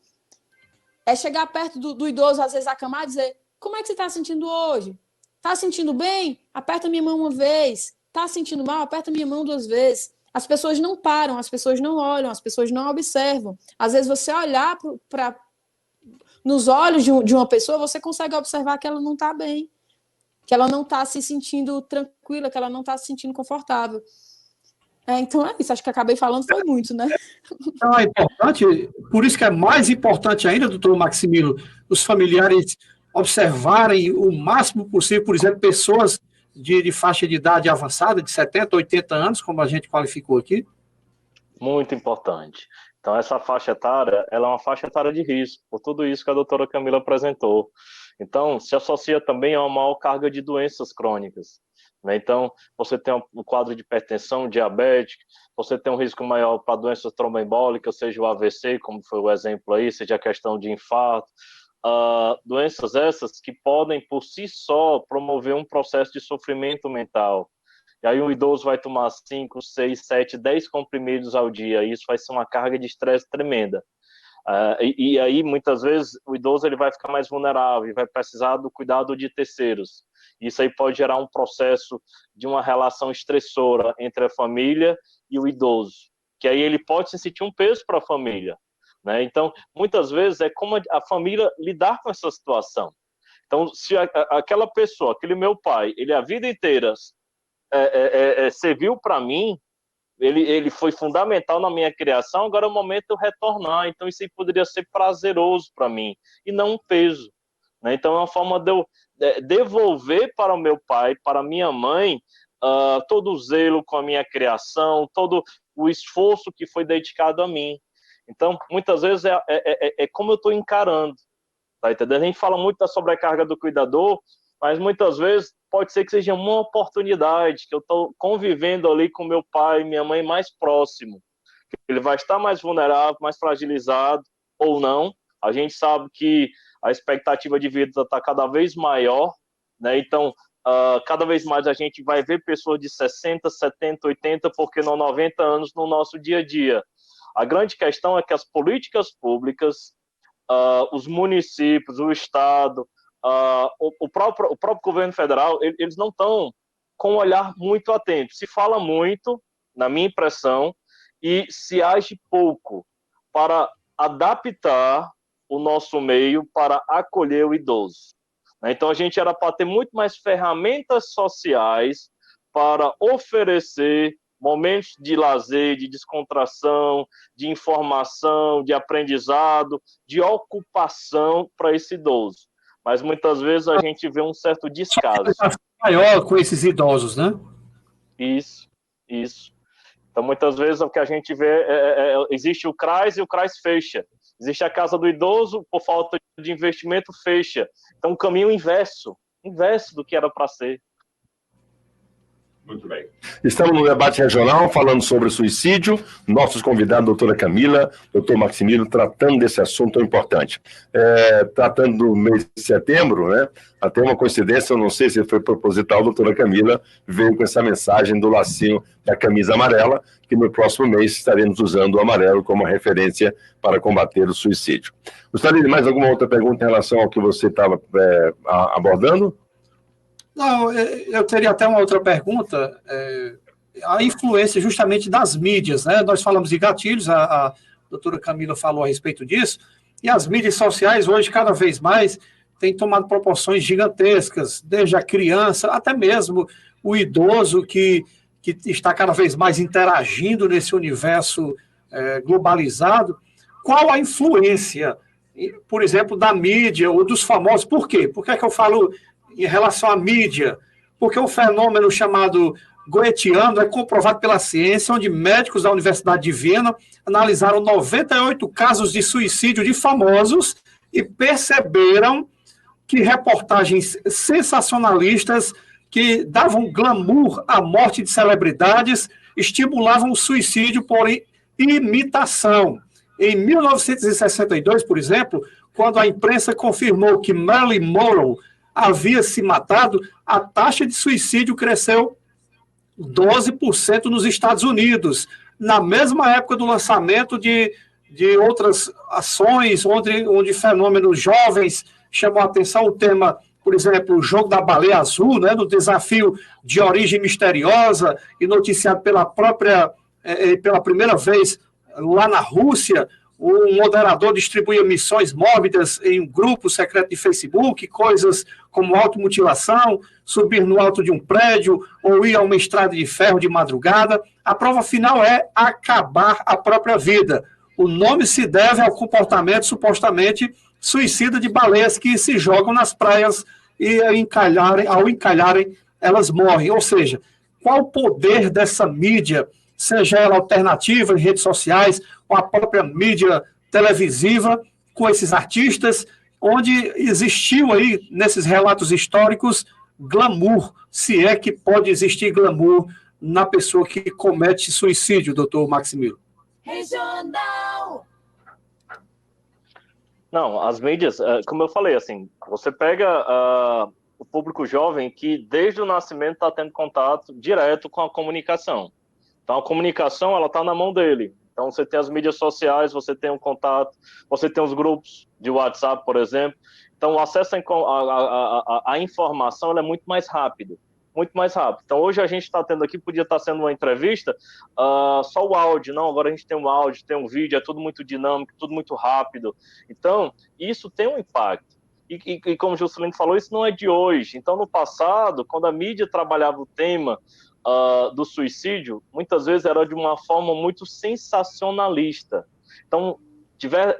é chegar perto do idoso, às vezes acamar e dizer: como é que você está sentindo hoje? Está sentindo bem? Aperta minha mão uma vez. Está sentindo mal? Aperta minha mão 2 vezes. As pessoas não param, as pessoas não olham, as pessoas não observam. Às vezes você olhar nos olhos de uma pessoa, você consegue observar que ela não está bem, que ela não está se sentindo tranquila, que ela não está se sentindo confortável. Então é isso, acho que acabei falando, foi muito, né? Então é importante, por isso que é mais importante ainda, doutor Maximilo, os familiares observarem o máximo possível, por exemplo, pessoas de faixa de idade avançada, de 70, 80 anos, como a gente qualificou aqui. Muito importante. Então, essa faixa etária, ela é uma faixa etária de risco, por tudo isso que a doutora Camila apresentou. Então, se associa também a uma maior carga de doenças crônicas, né? Então, você tem um quadro de hipertensão, diabetes, você tem um risco maior para doenças tromboembólicas, seja o AVC, como foi o exemplo aí, seja a questão de infarto, doenças essas que podem, por si só, promover um processo de sofrimento mental. E aí o idoso vai tomar 5, 6, 7, 10 comprimidos ao dia, e isso vai ser uma carga de estresse tremenda. E aí, muitas vezes, o idoso ele vai ficar mais vulnerável e vai precisar do cuidado de terceiros. Isso aí pode gerar um processo de uma relação estressora entre a família e o idoso, que aí ele pode se sentir um peso para a família, né? Então, muitas vezes, é como a família lidar com essa situação. Então, se aquela pessoa, aquele meu pai, ele a vida inteira serviu para mim, ele foi fundamental na minha criação, agora é o momento de eu retornar, então isso aí poderia ser prazeroso para mim, e não um peso, né? Então é uma forma de eu devolver para o meu pai, para a minha mãe, todo o zelo com a minha criação, todo o esforço que foi dedicado a mim. Então, muitas vezes é como eu estou encarando, tá entendendo? A gente fala muito da sobrecarga do cuidador, mas muitas vezes pode ser que seja uma oportunidade, que eu estou convivendo ali com meu pai, minha mãe mais próximo. Ele vai estar mais vulnerável, mais fragilizado, ou não. A gente sabe que a expectativa de vida está cada vez maior, né? Então, cada vez mais a gente vai ver pessoas de 60, 70, 80, porque não 90 anos no nosso dia a dia. A grande questão é que as políticas públicas, os municípios, o Estado, o próprio governo federal, eles não estão com um olhar muito atento. Se fala muito, na minha impressão, e se age pouco para adaptar o nosso meio para acolher o idoso. Então, a gente era para ter muito mais ferramentas sociais para oferecer momentos de lazer, de descontração, de informação, de aprendizado, de ocupação para esse idoso. Mas muitas vezes a gente vê um certo descaso. Maior com esses idosos, né? Isso. Então, muitas vezes o que a gente vê existe o CRAS e o CRAS fecha. Existe a casa do idoso, por falta de investimento, fecha. Então, um caminho inverso do que era para ser. Muito bem. Estamos no debate regional falando sobre suicídio. Nossos convidados, doutora Camila, doutor Maximiliano, tratando desse assunto tão importante. Tratando do mês de setembro, né? Até uma coincidência, eu não sei se foi proposital, a doutora Camila veio com essa mensagem do lacinho da camisa amarela, que no próximo mês estaremos usando o amarelo como referência para combater o suicídio. Gostaria de mais alguma outra pergunta em relação ao que você estava abordando? Não, eu teria até uma outra pergunta. A influência justamente das mídias, né? Nós falamos de gatilhos, a doutora Camila falou a respeito disso, e as mídias sociais hoje, cada vez mais, têm tomado proporções gigantescas, desde a criança até mesmo o idoso que está cada vez mais interagindo nesse universo globalizado. Qual a influência, por exemplo, da mídia ou dos famosos? Por quê? Por que é que eu falo em relação à mídia? Porque um fenômeno chamado goetiano é comprovado pela ciência, onde médicos da Universidade de Viena analisaram 98 casos de suicídio de famosos e perceberam que reportagens sensacionalistas que davam glamour à morte de celebridades estimulavam o suicídio por imitação. Em 1962, por exemplo, quando a imprensa confirmou que Marilyn Monroe havia se matado, a taxa de suicídio cresceu 12% nos Estados Unidos. Na mesma época do lançamento de outras ações, onde fenômenos jovens chamam a atenção, o tema, por exemplo, o jogo da baleia azul, né, no desafio de origem misteriosa e noticiado pela primeira vez lá na Rússia. Um moderador distribuía missões mórbidas em um grupo secreto de Facebook, coisas como automutilação, subir no alto de um prédio ou ir a uma estrada de ferro de madrugada. A prova final é acabar a própria vida. O nome se deve ao comportamento supostamente suicida de baleias que se jogam nas praias e ao encalharem, elas morrem. Ou seja, qual o poder dessa mídia, seja ela alternativa em redes sociais, ou a própria mídia televisiva, com esses artistas, onde existiu aí, nesses relatos históricos, glamour, se é que pode existir glamour na pessoa que comete suicídio, doutor Maximiliano. Regional. Não, as mídias, como eu falei, assim, você pega o público jovem que desde o nascimento está tendo contato direto com a comunicação. Então, a comunicação, ela está na mão dele. Então, você tem as mídias sociais, você tem um contato, você tem os grupos de WhatsApp, por exemplo. Então, o acesso à informação ela é muito mais rápido. Muito mais rápido. Então, hoje a gente está tendo aqui, podia estar sendo uma entrevista, só o áudio. Não, agora a gente tem um áudio, tem um vídeo, é tudo muito dinâmico, tudo muito rápido. Então, isso tem um impacto. E como o Juscelino falou, isso não é de hoje. Então, no passado, quando a mídia trabalhava o tema do suicídio, muitas vezes era de uma forma muito sensacionalista. Então,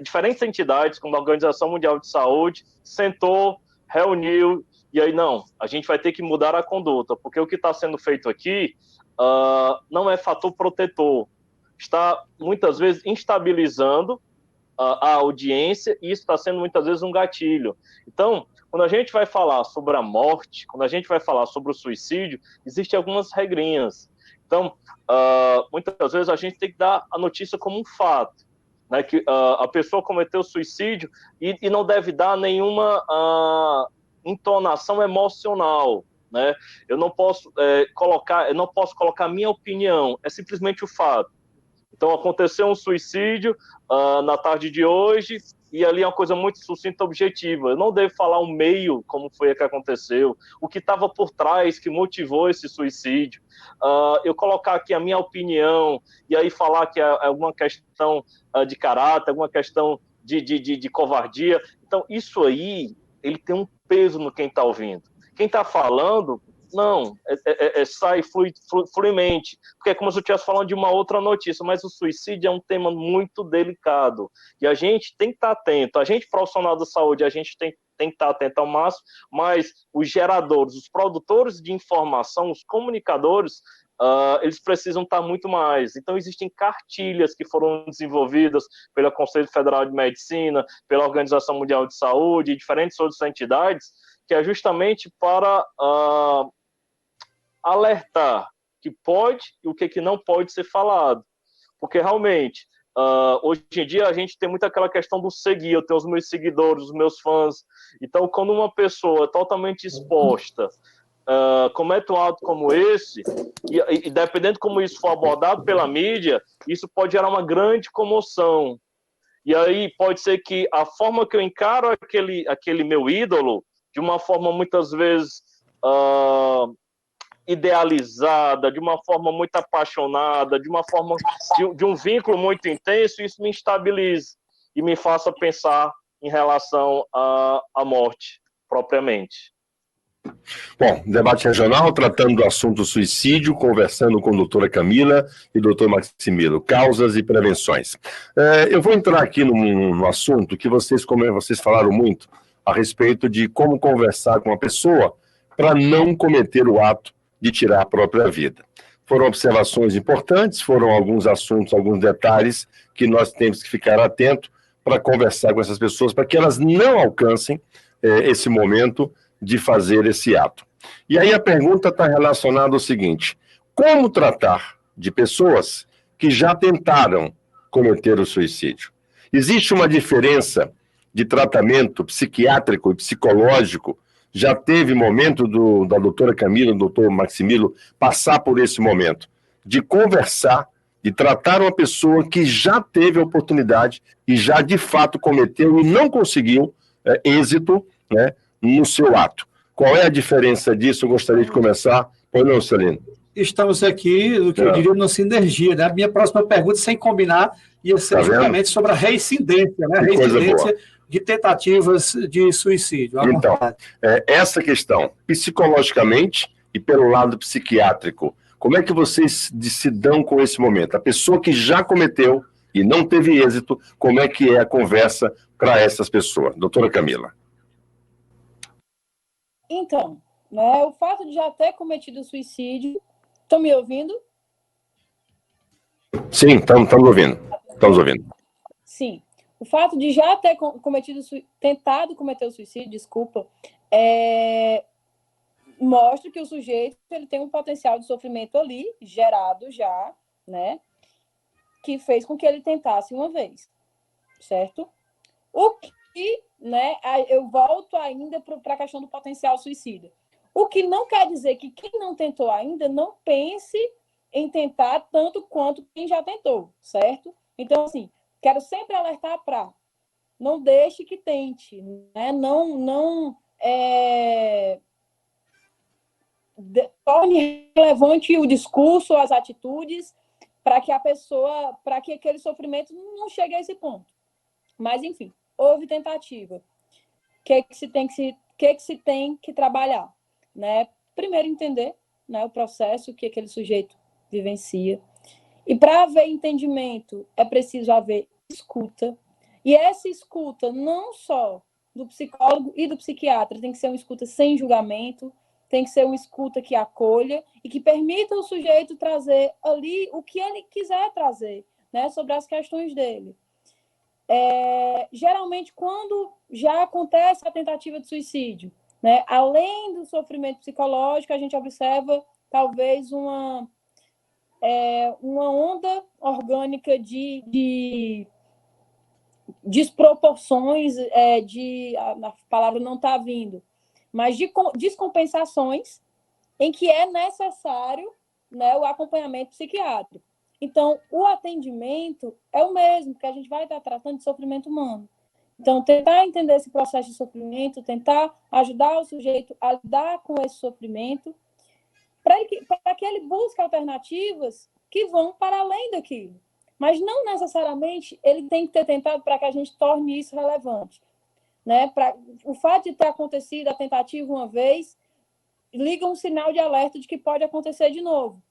diferentes entidades, como a Organização Mundial de Saúde, sentou, reuniu, e aí, não, a gente vai ter que mudar a conduta, porque o que está sendo feito aqui não é fator protetor. Está, muitas vezes, instabilizando a audiência, e isso está sendo, muitas vezes, um gatilho. Então, quando a gente vai falar sobre a morte, quando a gente vai falar sobre o suicídio, existem algumas regrinhas. Então, muitas vezes a gente tem que dar a notícia como um fato, né, que a pessoa cometeu suicídio e não deve dar nenhuma entonação emocional, né? Eu não posso colocar minha opinião, é simplesmente o fato. Então, aconteceu um suicídio na tarde de hoje, e ali é uma coisa muito sucinta, objetiva. Eu não devo falar o meio, como foi que aconteceu, o que estava por trás, que motivou esse suicídio. Eu colocar aqui a minha opinião, e aí falar que é alguma questão de caráter, alguma questão de covardia. Então, isso aí, ele tem um peso no quem está ouvindo. Quem está falando, não, sai fluimente, porque é como se eu estivesse falando de uma outra notícia, mas o suicídio é um tema muito delicado, e a gente tem que estar atento, a gente profissional da saúde, a gente tem que estar atento ao máximo, mas os geradores, os produtores de informação, os comunicadores, eles precisam estar muito mais. Então, existem cartilhas que foram desenvolvidas pelo Conselho Federal de Medicina, pela Organização Mundial de Saúde e diferentes outras entidades, que é justamente para alertar que pode e o que não pode ser falado. Porque realmente, hoje em dia a gente tem muito aquela questão do seguir, eu tenho os meus seguidores, os meus fãs. Então, quando uma pessoa totalmente exposta comete um ato como esse, e dependendo de como isso for abordado pela mídia, isso pode gerar uma grande comoção. E aí pode ser que a forma que eu encaro aquele meu ídolo, de uma forma muitas vezes idealizada, de uma forma muito apaixonada, de uma forma de um vínculo muito intenso, isso me instabilize e me faça pensar em relação à morte propriamente. Bom, debate regional, tratando do assunto suicídio, conversando com a doutora Camila e o doutor Maximilo, causas e prevenções. Eu vou entrar aqui no assunto que vocês falaram muito a respeito de como conversar com a pessoa para não cometer o ato de tirar a própria vida. Foram observações importantes, foram alguns assuntos, alguns detalhes que nós temos que ficar atentos para conversar com essas pessoas, para que elas não alcancem esse momento de fazer esse ato. E aí a pergunta está relacionada ao seguinte: como tratar de pessoas que já tentaram cometer o suicídio? Existe uma diferença de tratamento psiquiátrico e psicológico? Já teve momento da doutora Camila, do doutor Maximilo, passar por esse momento de conversar, de tratar uma pessoa que já teve a oportunidade e já de fato cometeu e não conseguiu êxito, né, no seu ato. Qual é a diferença disso? Eu gostaria de começar. Pois não, Celino? Estamos aqui, o que eu diria, numa sinergia, né? A minha próxima pergunta, sem combinar, ia ser justamente sobre a reincidência, né? Reincidência de tentativas de suicídio. Então, essa questão, psicologicamente e pelo lado psiquiátrico, como é que vocês se dão com esse momento? A pessoa que já cometeu e não teve êxito, como é que é a conversa para essas pessoas? Doutora Camila. Então, né, o fato de já ter cometido suicídio... Estão me ouvindo? Sim, estamos ouvindo. Estamos ouvindo. Sim. O fato de já ter tentado cometer o suicídio, desculpa, mostra que o sujeito ele tem um potencial de sofrimento ali, gerado já, né? Que fez com que ele tentasse uma vez, certo? O que, né? Eu volto ainda para a questão do potencial suicida. O que não quer dizer que quem não tentou ainda não pense em tentar tanto quanto quem já tentou, certo? Então, assim, quero sempre alertar para não deixe que tente, né? Não torne relevante o discurso, as atitudes, para que a pessoa, para que aquele sofrimento não chegue a esse ponto. Mas, enfim, houve tentativa. O que se tem que trabalhar? Né? Primeiro, entender, né, o processo que aquele sujeito vivencia. E para haver entendimento, é preciso haver escuta. E essa escuta, não só do psicólogo e do psiquiatra, tem que ser uma escuta sem julgamento, tem que ser uma escuta que acolha e que permita ao sujeito trazer ali o que ele quiser trazer, né, sobre as questões dele. Geralmente, quando já acontece a tentativa de suicídio, né, além do sofrimento psicológico, a gente observa talvez uma onda orgânica de desproporções, a palavra não está vindo, mas de descompensações em que é necessário, né, o acompanhamento psiquiátrico. Então, o atendimento é o mesmo, porque a gente vai estar tratando de sofrimento humano. Então, tentar entender esse processo de sofrimento, tentar ajudar o sujeito a lidar com esse sofrimento, para que ele busque alternativas que vão para além daquilo. Mas não necessariamente ele tem que ter tentado para que a gente torne isso relevante. Né? O fato de ter acontecido a tentativa uma vez liga um sinal de alerta de que pode acontecer de novo.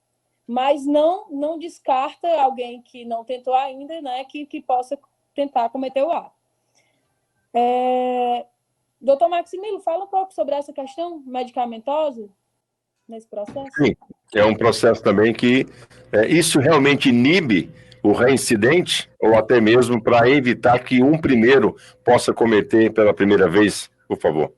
Mas não descarta alguém que não tentou ainda, né, que possa tentar cometer o ato. Doutor Maximilo, fala um pouco sobre essa questão medicamentosa nesse processo. Sim, é um processo também que isso realmente inibe o reincidente, ou até mesmo para evitar que um primeiro possa cometer pela primeira vez, por favor.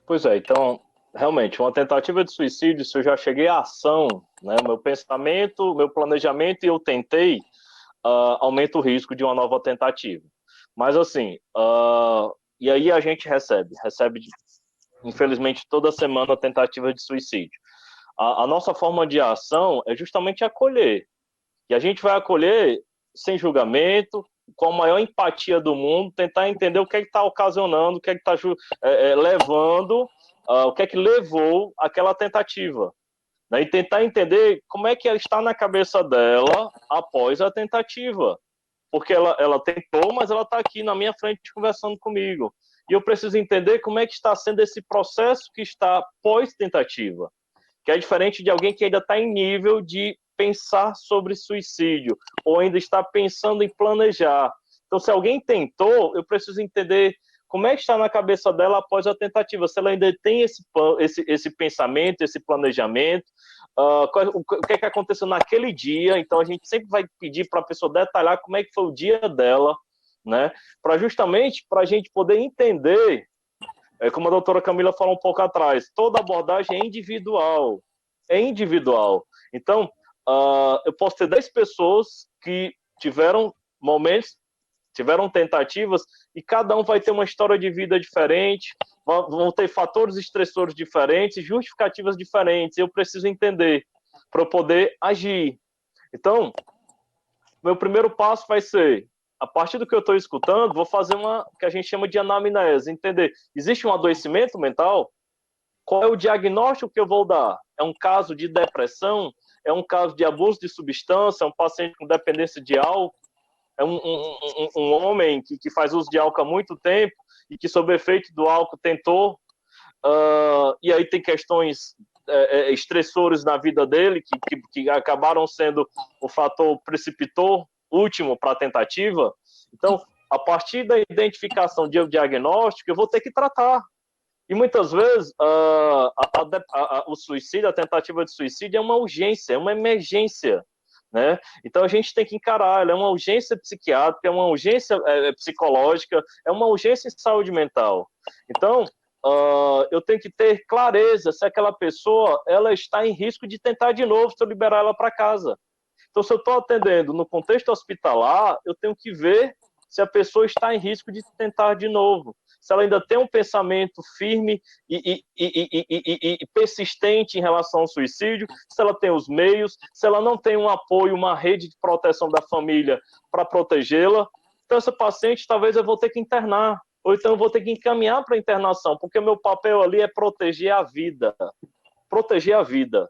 Pois é, então, realmente, uma tentativa de suicídio, se eu já cheguei à ação, né, meu pensamento, meu planejamento e eu tentei, aumenta o risco de uma nova tentativa. Mas assim, e aí a gente recebe, infelizmente, toda semana tentativa de suicídio. A nossa forma de ação é justamente acolher. E a gente vai acolher sem julgamento, com a maior empatia do mundo, tentar entender o que é que está ocasionando, o que é que está levando, o que é que levou aquela tentativa. Né? E tentar entender como é que ela está na cabeça dela após a tentativa. Porque ela tentou, mas ela está aqui na minha frente conversando comigo. E eu preciso entender como é que está sendo esse processo que está pós-tentativa. Que é diferente de alguém que ainda está em nível de pensar sobre suicídio, ou ainda está pensando em planejar. Então, se alguém tentou, eu preciso entender como é que está na cabeça dela após a tentativa, se ela ainda tem esse pensamento, esse planejamento, o que é que aconteceu naquele dia. Então, a gente sempre vai pedir para a pessoa detalhar como é que foi o dia dela, né? Justamente para a gente poder entender, como a doutora Camila falou um pouco atrás, toda abordagem é individual. Então, eu posso ter 10 pessoas que tiveram momentos, tiveram tentativas, e cada um vai ter uma história de vida diferente, vão ter fatores estressores diferentes, justificativas diferentes. Eu preciso entender para eu poder agir. Então, meu primeiro passo vai ser, a partir do que eu estou escutando, vou fazer uma que a gente chama de anamnese, entender, existe um adoecimento mental? Qual é o diagnóstico que eu vou dar? É um caso de depressão? É um caso de abuso de substância? É um paciente com dependência de álcool? É um homem que faz uso de álcool há muito tempo e que, sob efeito do álcool, tentou, e aí tem questões estressores na vida dele que acabaram sendo o fator precipitor último para a tentativa. Então, a partir da identificação de diagnóstico, eu vou ter que tratar. E muitas vezes o suicídio, a tentativa de suicídio é uma urgência, é uma emergência, né? Então a gente tem que encarar, ela é uma urgência psiquiátrica, é uma urgência psicológica, é uma urgência em saúde mental. Então, eu tenho que ter clareza se aquela pessoa ela está em risco de tentar de novo se eu liberar ela para casa. Então, se eu estou atendendo no contexto hospitalar, eu tenho que ver se a pessoa está em risco de tentar de novo. Se ela ainda tem um pensamento firme e persistente em relação ao suicídio, se ela tem os meios, se ela não tem um apoio, uma rede de proteção da família para protegê-la. Então, essa paciente, talvez eu vou ter que internar, ou então eu vou ter que encaminhar para a internação, porque o meu papel ali é proteger a vida. Proteger a vida.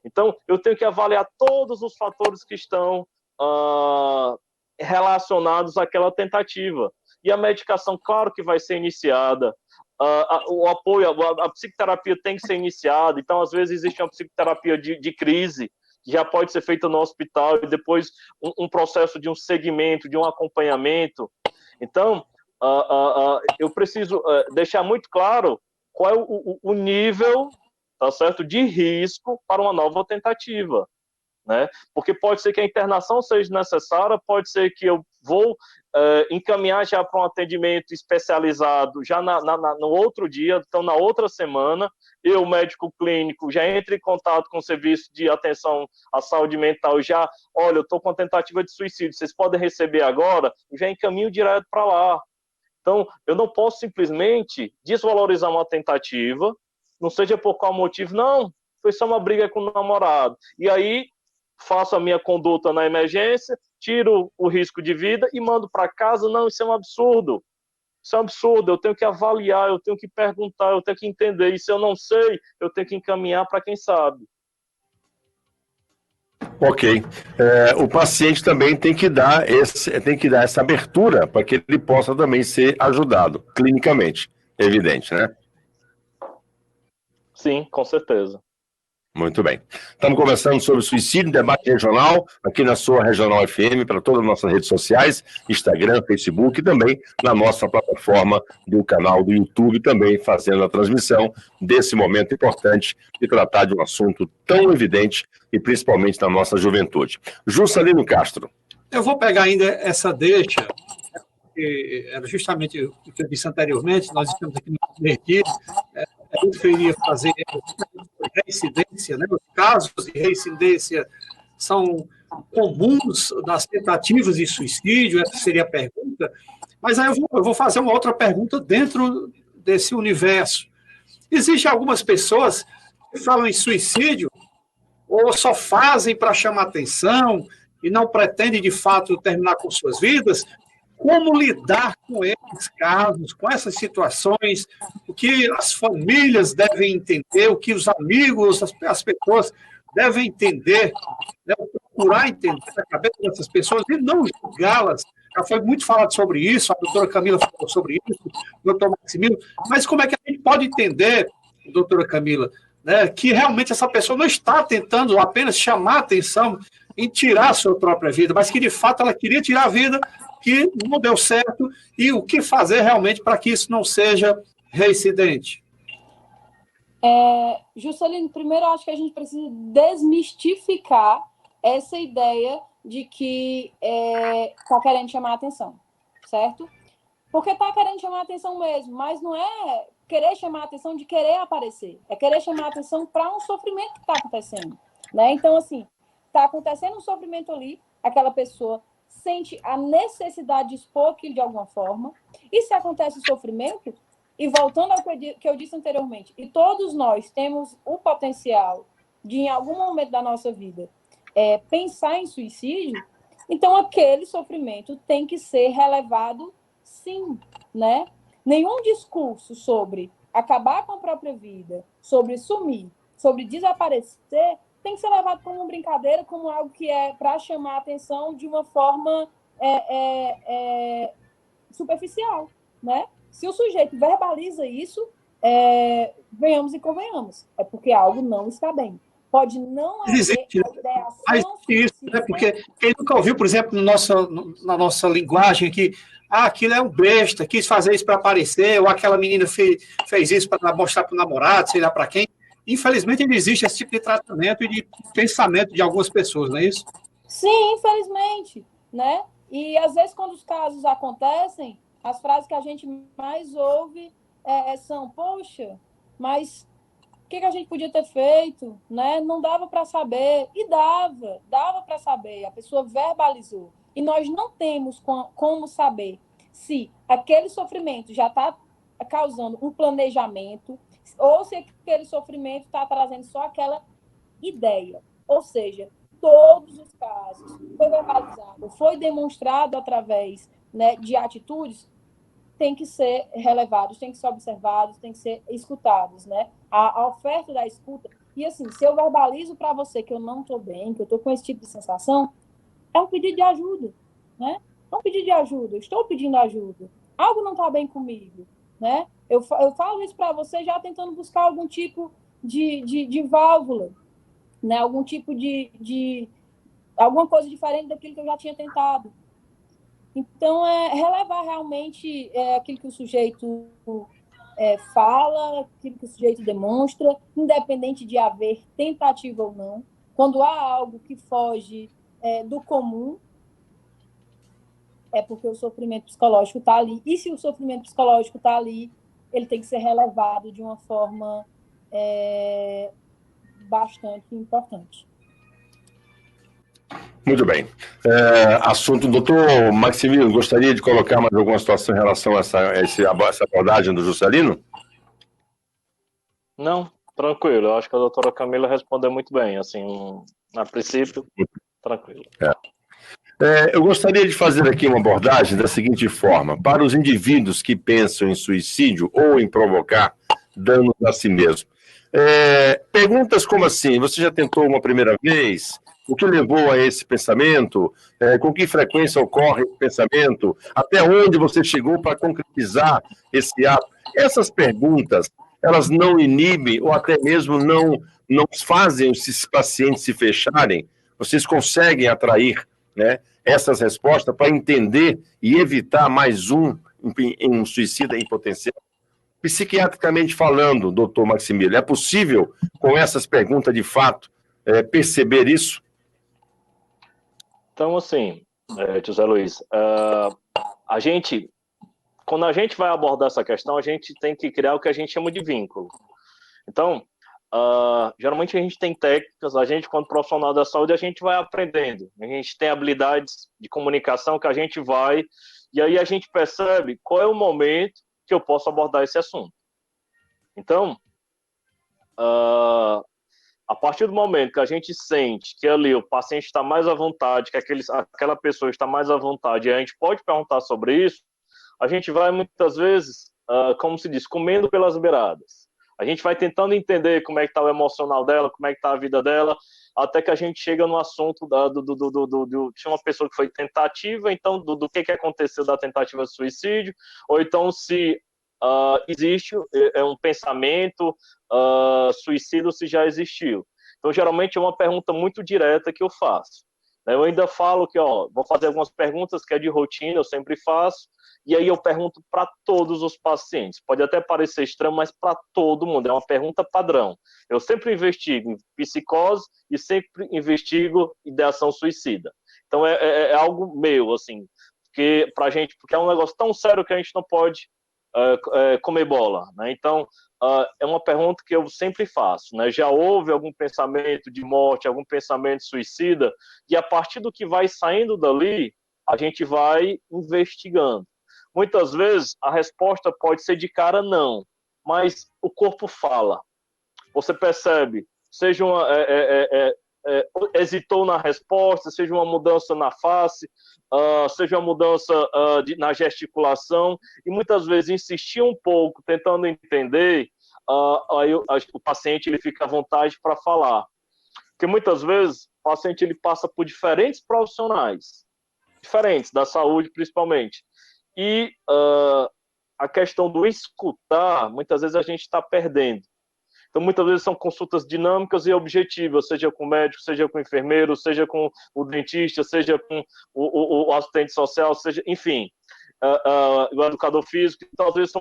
Então, eu tenho que avaliar todos os fatores que estão relacionados àquela tentativa. E a medicação, claro que vai ser iniciada, o apoio, a psicoterapia tem que ser iniciada. Então, às vezes, existe uma psicoterapia de crise, que já pode ser feita no hospital, e depois um processo de um segmento, de um acompanhamento. Então, eu preciso deixar muito claro qual é o nível, tá certo, de risco para uma nova tentativa. Né? Porque pode ser que a internação seja necessária, pode ser que eu vou encaminhar já para um atendimento especializado já no outro dia, então na outra semana, eu, médico clínico, já entro em contato com o serviço de atenção à saúde mental, já, olha, eu estou com tentativa de suicídio, vocês podem receber agora, eu já encaminho direto para lá. Então, eu não posso simplesmente desvalorizar uma tentativa, não seja por qual motivo, não, foi só uma briga com o namorado. E aí, faço a minha conduta na emergência, tiro o risco de vida e mando para casa. Não, isso é um absurdo. Isso é um absurdo. Eu tenho que avaliar, eu tenho que perguntar, eu tenho que entender. E se eu não sei, eu tenho que encaminhar para quem sabe. Ok. O paciente também tem que dar essa abertura para que ele possa também ser ajudado, clinicamente. Evidente, né? Sim, com certeza. Muito bem. Estamos conversando sobre suicídio, debate regional, aqui na sua Regional FM, para todas as nossas redes sociais, Instagram, Facebook, e também na nossa plataforma do canal do YouTube, também fazendo a transmissão desse momento importante de tratar de um assunto tão evidente e principalmente na nossa juventude. Juscelino Castro. Eu vou pegar ainda essa deixa, que era justamente o que eu disse anteriormente, nós estamos aqui no primeiro dia, pergunta que eu iria fazer é reincidência, né? Os casos de reincidência são comuns nas tentativas de suicídio, essa seria a pergunta. Mas aí eu vou fazer uma outra pergunta dentro desse universo. Existem algumas pessoas que falam em suicídio ou só fazem para chamar atenção e não pretendem, de fato, terminar com suas vidas. Como lidar com esses casos, com essas situações, o que as famílias devem entender, o que os amigos, as pessoas devem entender, né? Procurar entender a cabeça dessas pessoas e não julgá-las. Já foi muito falado sobre isso, a doutora Camila falou sobre isso, o doutor Maximiliano, mas como é que a gente pode entender, doutora Camila, né, que realmente essa pessoa não está tentando apenas chamar a atenção em tirar a sua própria vida, mas que de fato ela queria tirar a vida, que não deu certo, e o que fazer realmente para que isso não seja reincidente? Juscelino, primeiro eu acho que a gente precisa desmistificar essa ideia de que está querendo chamar a atenção, certo? Porque está querendo chamar a atenção mesmo, mas não é querer chamar a atenção de querer aparecer, é querer chamar a atenção para um sofrimento que está acontecendo, né? Então, assim, está acontecendo um sofrimento ali, aquela pessoa sente a necessidade de expor aquilo de alguma forma, e se acontece o sofrimento, e voltando ao que eu disse anteriormente, e todos nós temos o potencial de, em algum momento da nossa vida, pensar em suicídio, então aquele sofrimento tem que ser relevado, sim, né? Nenhum discurso sobre acabar com a própria vida, sobre sumir, sobre desaparecer, tem que ser levado como uma brincadeira, como algo que é para chamar a atenção de uma forma superficial, né? Se o sujeito verbaliza isso, venhamos e convenhamos, é porque algo não está bem. Pode não haver ideação isso, né? Porque quem nunca ouviu, por exemplo, na nossa linguagem aqui, aquilo é um besta, quis fazer isso para aparecer, ou aquela menina fez isso para mostrar para o namorado, sei lá para quem. Infelizmente, ainda existe esse tipo de tratamento e de pensamento de algumas pessoas, não é isso? Sim, infelizmente, né? E às vezes, quando os casos acontecem, as frases que a gente mais ouve são: poxa, mas o que a gente podia ter feito, né? Não dava para saber. E dava para saber. A pessoa verbalizou. E nós não temos como saber se aquele sofrimento já está causando um planejamento ou se aquele sofrimento está trazendo só aquela ideia. Ou seja, todos os casos foi verbalizado, foi demonstrado através, né, de atitudes, tem que ser relevados, tem que ser observados, tem que ser escutados, né? A oferta da escuta. E assim, se eu verbalizo para você que eu não estou bem, que eu estou com esse tipo de sensação, é um pedido de ajuda, né? É um pedido de ajuda, eu estou pedindo ajuda. Algo não está bem comigo, né? Eu falo isso para você já tentando buscar algum tipo de válvula, né? Algum tipo de alguma coisa diferente daquilo que eu já tinha tentado. Então, relevar realmente aquilo que o sujeito fala, aquilo que o sujeito demonstra, independente de haver tentativa ou não. Quando há algo que foge do comum, é porque o sofrimento psicológico está ali. E se o sofrimento psicológico está ali, ele tem que ser relevado de uma forma bastante importante. Muito bem. Assunto, doutor Maximiliano, gostaria de colocar mais alguma situação em relação a essa abordagem do Juscelino? Não, tranquilo. Eu acho que a doutora Camila respondeu muito bem. Assim, a princípio, tranquilo. Eu gostaria de fazer aqui uma abordagem da seguinte forma: para os indivíduos que pensam em suicídio ou em provocar danos a si mesmo. Perguntas como assim: você já tentou uma primeira vez? O que levou a esse pensamento? Com que frequência ocorre esse pensamento? Até onde você chegou para concretizar esse ato? Essas perguntas, elas não inibem ou até mesmo não fazem esses pacientes se fecharem? Vocês conseguem atrair, né, essas respostas para entender e evitar mais um suicida em potencial? Psiquiatricamente falando, doutor Maximiliano, é possível, com essas perguntas de fato, perceber isso? Então, assim, José Luiz, quando a gente vai abordar essa questão, a gente tem que criar o que a gente chama de vínculo. Então, geralmente a gente tem técnicas, a gente, quando profissional da saúde, a gente vai aprendendo. A gente tem habilidades de comunicação que a gente vai, e aí a gente percebe qual é o momento que eu posso abordar esse assunto. Então, a partir do momento que a gente sente que ali o paciente está mais à vontade, que aquela pessoa está mais à vontade, e a gente pode perguntar sobre isso, a gente vai muitas vezes, como se diz, comendo pelas beiradas. A gente vai tentando entender como é que está o emocional dela, como é que está a vida dela, até que a gente chega no assunto de uma pessoa que foi tentativa, então do que aconteceu da tentativa de suicídio, ou então se existe um pensamento suicida ou se já existiu. Então, geralmente é uma pergunta muito direta que eu faço. Eu ainda falo que, vou fazer algumas perguntas que é de rotina, eu sempre faço, e aí eu pergunto para todos os pacientes. Pode até parecer estranho, mas para todo mundo, é uma pergunta padrão. Eu sempre investigo em psicose e sempre investigo ideação suicida. Então é algo meu, assim, porque é um negócio tão sério que a gente não pode comer bola, né? Então, é uma pergunta que eu sempre faço, né? Já houve algum pensamento de morte, algum pensamento suicida? E a partir do que vai saindo dali, a gente vai investigando. Muitas vezes, a resposta pode ser de cara não, mas o corpo fala. Você percebe, seja hesitou na resposta, seja uma mudança na face, seja uma mudança na gesticulação, e muitas vezes insistir um pouco, tentando entender, aí o paciente ele fica à vontade para falar. Porque muitas vezes o paciente ele passa por diferentes profissionais, diferentes, da saúde principalmente, e a questão do escutar, muitas vezes a gente está perdendo. Então, muitas vezes são consultas dinâmicas e objetivas, seja com o médico, seja com o enfermeiro, seja com o dentista, seja com o assistente social, seja, enfim, o educador físico. Então, às vezes,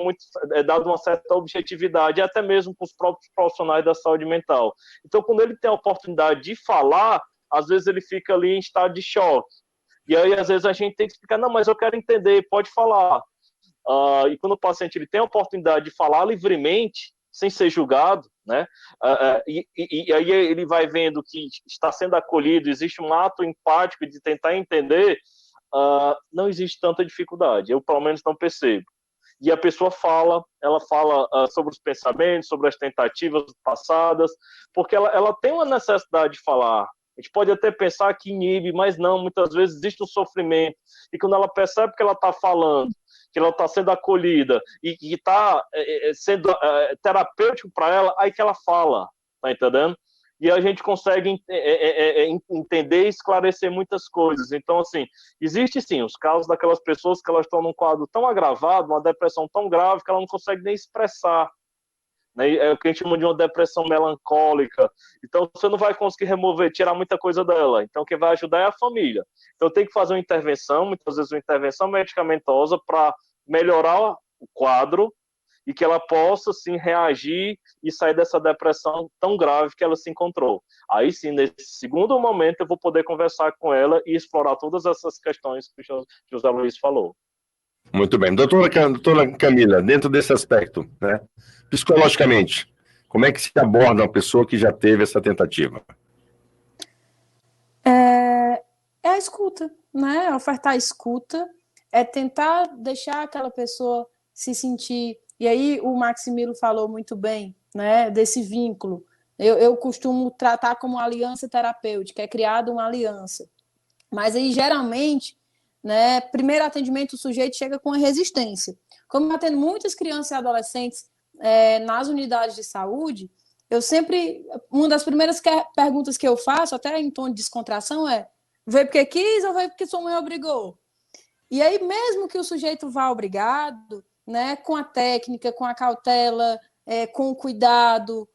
é dado uma certa objetividade, até mesmo com os próprios profissionais da saúde mental. Então, quando ele tem a oportunidade de falar, às vezes ele fica ali em estado de choque. E aí, às vezes, a gente tem que explicar, não, mas eu quero entender, pode falar. E quando o paciente ele tem a oportunidade de falar livremente, sem ser julgado, né? E aí ele vai vendo que está sendo acolhido, existe um ato empático de tentar entender, não existe tanta dificuldade, eu pelo menos não percebo. E a pessoa ela fala sobre os pensamentos, sobre as tentativas passadas, porque ela tem uma necessidade de falar. A gente pode até pensar que inibe, mas não, muitas vezes existe um sofrimento, e quando ela percebe que ela está falando, que ela está sendo acolhida e que está sendo terapêutico para ela, aí que ela fala, tá entendendo? E a gente consegue entender e esclarecer muitas coisas. Então, assim, existe sim os casos daquelas pessoas que elas estão num quadro tão agravado, uma depressão tão grave, que ela não consegue nem expressar. Né? É o que a gente chama de uma depressão melancólica. Então, você não vai conseguir tirar muita coisa dela. Então, quem vai ajudar é a família. Então, tem que fazer uma intervenção, muitas vezes uma intervenção medicamentosa para melhorar o quadro e que ela possa, sim, reagir e sair dessa depressão tão grave que ela se encontrou. Aí, sim, nesse segundo momento, eu vou poder conversar com ela e explorar todas essas questões que o José Luiz falou. Muito bem. Doutora Camila, dentro desse aspecto, né, psicologicamente, como é que se aborda uma pessoa que já teve essa tentativa? É a escuta, né? Ofertar a escuta, é tentar deixar aquela pessoa se sentir. E aí o Maximilo falou muito bem, né? Desse vínculo. Eu costumo tratar como uma aliança terapêutica, é criada uma aliança. Mas aí, geralmente, né, primeiro atendimento, o sujeito chega com a resistência. Como eu atendo muitas crianças e adolescentes nas unidades de saúde, eu sempre, uma das primeiras perguntas que eu faço, até em tom de descontração, veio porque quis ou veio porque sua mãe obrigou? E aí, mesmo que o sujeito vá obrigado, né, com a técnica, com a cautela, com o cuidado,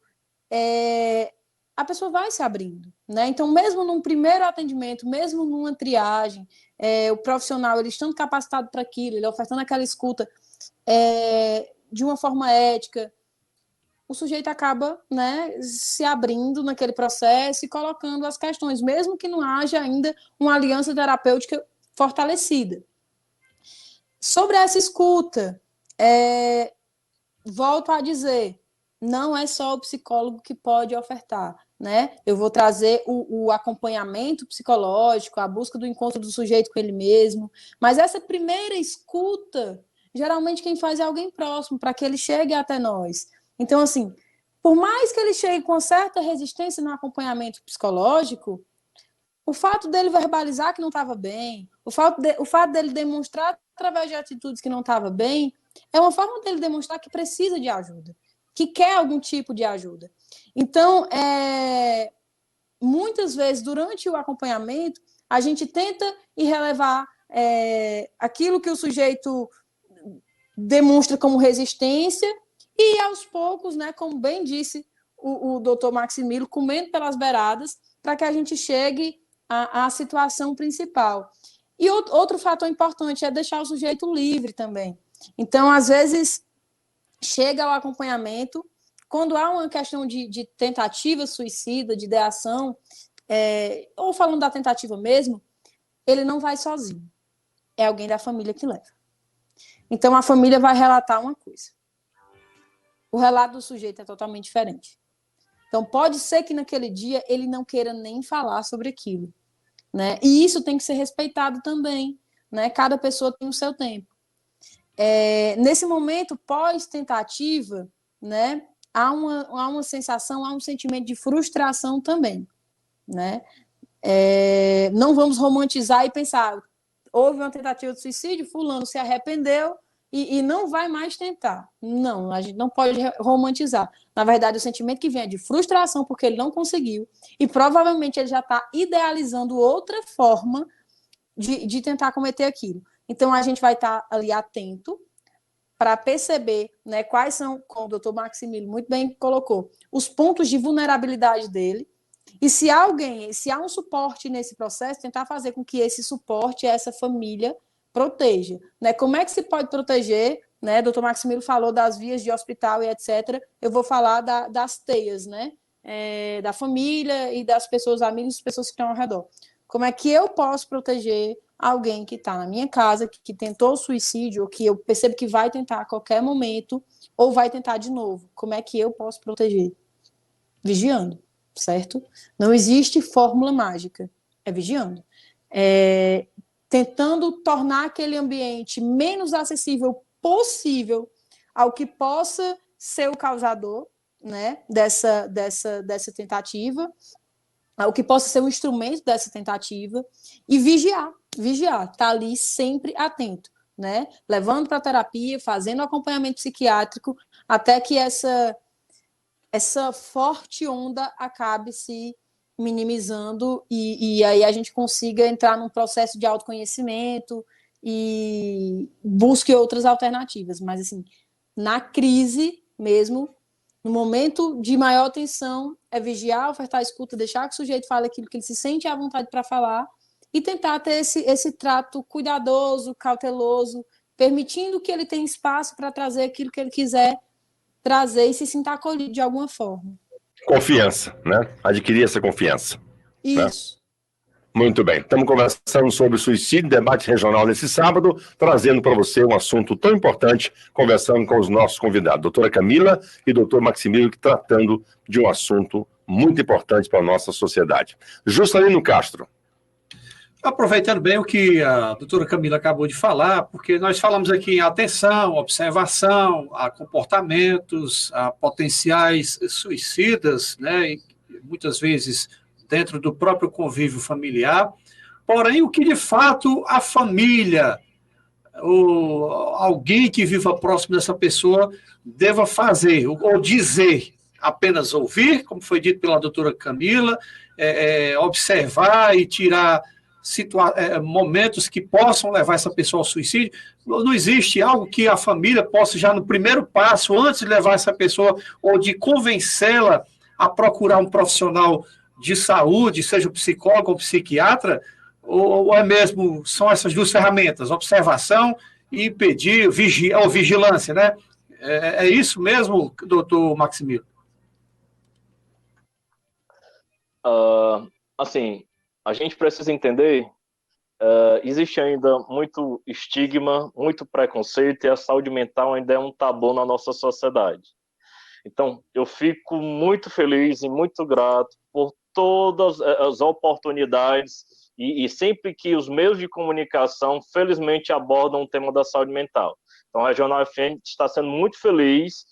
a pessoa vai se abrindo, né? Então, mesmo num primeiro atendimento, mesmo numa triagem, o profissional, ele estando capacitado para aquilo, ele ofertando aquela escuta de uma forma ética, o sujeito acaba, né, se abrindo naquele processo e colocando as questões, mesmo que não haja ainda uma aliança terapêutica fortalecida. Sobre essa escuta, volto a dizer, não é só o psicólogo que pode ofertar, né? Eu vou trazer o acompanhamento psicológico, a busca do encontro do sujeito com ele mesmo, mas essa primeira escuta, geralmente quem faz é alguém próximo, para que ele chegue até nós. Então, assim, por mais que ele chegue com certa resistência no acompanhamento psicológico, o fato dele verbalizar que não estava bem, o fato dele demonstrar através de atitudes que não estava bem, é uma forma dele demonstrar que precisa de ajuda, que quer algum tipo de ajuda. Então, muitas vezes, durante o acompanhamento, a gente tenta ir relevar aquilo que o sujeito demonstra como resistência e, aos poucos, né, como bem disse o doutor Maximilo, comendo pelas beiradas, para que a gente chegue à situação principal. E outro fator importante é deixar o sujeito livre também. Então, às vezes, chega ao acompanhamento, quando há uma questão de tentativa suicida, de ideação, ou falando da tentativa mesmo, ele não vai sozinho. É alguém da família que leva. Então, a família vai relatar uma coisa. O relato do sujeito é totalmente diferente. Então, pode ser que naquele dia ele não queira nem falar sobre aquilo, né? E isso tem que ser respeitado também, né? Cada pessoa tem o seu tempo. Nesse momento pós-tentativa, né, há uma sensação, há um sentimento de frustração também, né? Não vamos romantizar e pensar, houve uma tentativa de suicídio, fulano se arrependeu e não vai mais tentar. Não, a gente não pode romantizar. Na verdade, o sentimento que vem é de frustração porque ele não conseguiu e provavelmente ele já está idealizando outra forma de tentar cometer aquilo. Então, a gente vai estar ali atento para perceber, né, quais são, como o doutor Maximiliano muito bem colocou, os pontos de vulnerabilidade dele, e se há um suporte nesse processo, tentar fazer com que esse suporte, essa família, proteja. Né? Como é que se pode proteger? Né? O doutor Maximiliano falou das vias de hospital e etc. Eu vou falar das teias, né? Da família e das pessoas, amigos, das pessoas que estão ao redor. Como é que eu posso proteger alguém que está na minha casa, que tentou suicídio, ou que eu percebo que vai tentar a qualquer momento, ou vai tentar de novo? Como é que eu posso proteger? Vigiando, certo? Não existe fórmula mágica, é vigiando. Tentando tornar aquele ambiente menos acessível possível ao que possa ser o causador, né, dessa tentativa, ao que possa ser um instrumento dessa tentativa, e vigiar, tá ali sempre atento, né? Levando para a terapia, fazendo acompanhamento psiquiátrico, até que essa forte onda acabe se minimizando e aí a gente consiga entrar num processo de autoconhecimento e busque outras alternativas. Mas, assim, na crise mesmo, no momento de maior tensão, é vigiar, ofertar escuta, deixar que o sujeito fale aquilo que ele se sente à vontade para falar e tentar ter esse trato cuidadoso, cauteloso, permitindo que ele tenha espaço para trazer aquilo que ele quiser trazer e se sinta acolhido de alguma forma. Confiança, né? Adquirir essa confiança. Isso. Né? Muito bem. Estamos conversando sobre suicídio, debate regional nesse sábado, trazendo para você um assunto tão importante, conversando com os nossos convidados, doutora Camila e doutor Maximiliano, tratando de um assunto muito importante para a nossa sociedade. Juscelino Castro. Aproveitando bem o que a doutora Camila acabou de falar, porque nós falamos aqui em atenção, observação, a comportamentos, a potenciais suicidas, né, e muitas vezes dentro do próprio convívio familiar, porém o que de fato a família ou alguém que viva próximo dessa pessoa deva fazer ou dizer, apenas ouvir, como foi dito pela doutora Camila, observar e tirar momentos que possam levar essa pessoa ao suicídio. Não existe algo que a família possa já no primeiro passo, antes de levar essa pessoa ou de convencê-la a procurar um profissional de saúde, seja psicólogo ou psiquiatra, ou é mesmo, são essas duas ferramentas, observação e pedir ou vigilância, né? É isso mesmo, doutor Maximiliano? Assim, a gente precisa entender, existe ainda muito estigma, muito preconceito, e a saúde mental ainda é um tabu na nossa sociedade. Então, eu fico muito feliz e muito grato por todas as oportunidades e sempre que os meios de comunicação, felizmente, abordam o tema da saúde mental. Então, a Regional FM está sendo muito feliz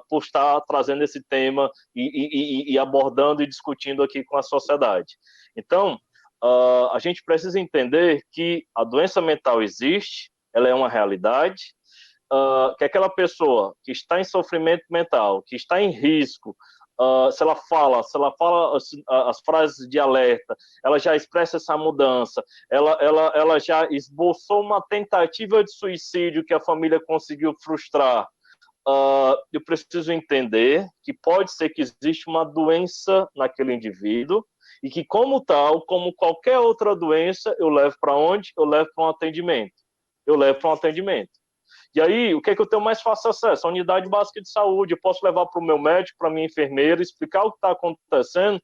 por estar trazendo esse tema e abordando e discutindo aqui com a sociedade. Então, a gente precisa entender que a doença mental existe, ela é uma realidade, que aquela pessoa que está em sofrimento mental, que está em risco, se ela fala as frases de alerta, ela já expressa essa mudança, ela já esboçou uma tentativa de suicídio que a família conseguiu frustrar. Eu preciso entender que pode ser que existe uma doença naquele indivíduo e que, como tal, como qualquer outra doença, eu levo para onde? Eu levo para um atendimento. E aí, o que é que eu tenho mais fácil acesso? A unidade básica de saúde. Eu posso levar para o meu médico, para a minha enfermeira, explicar o que está acontecendo.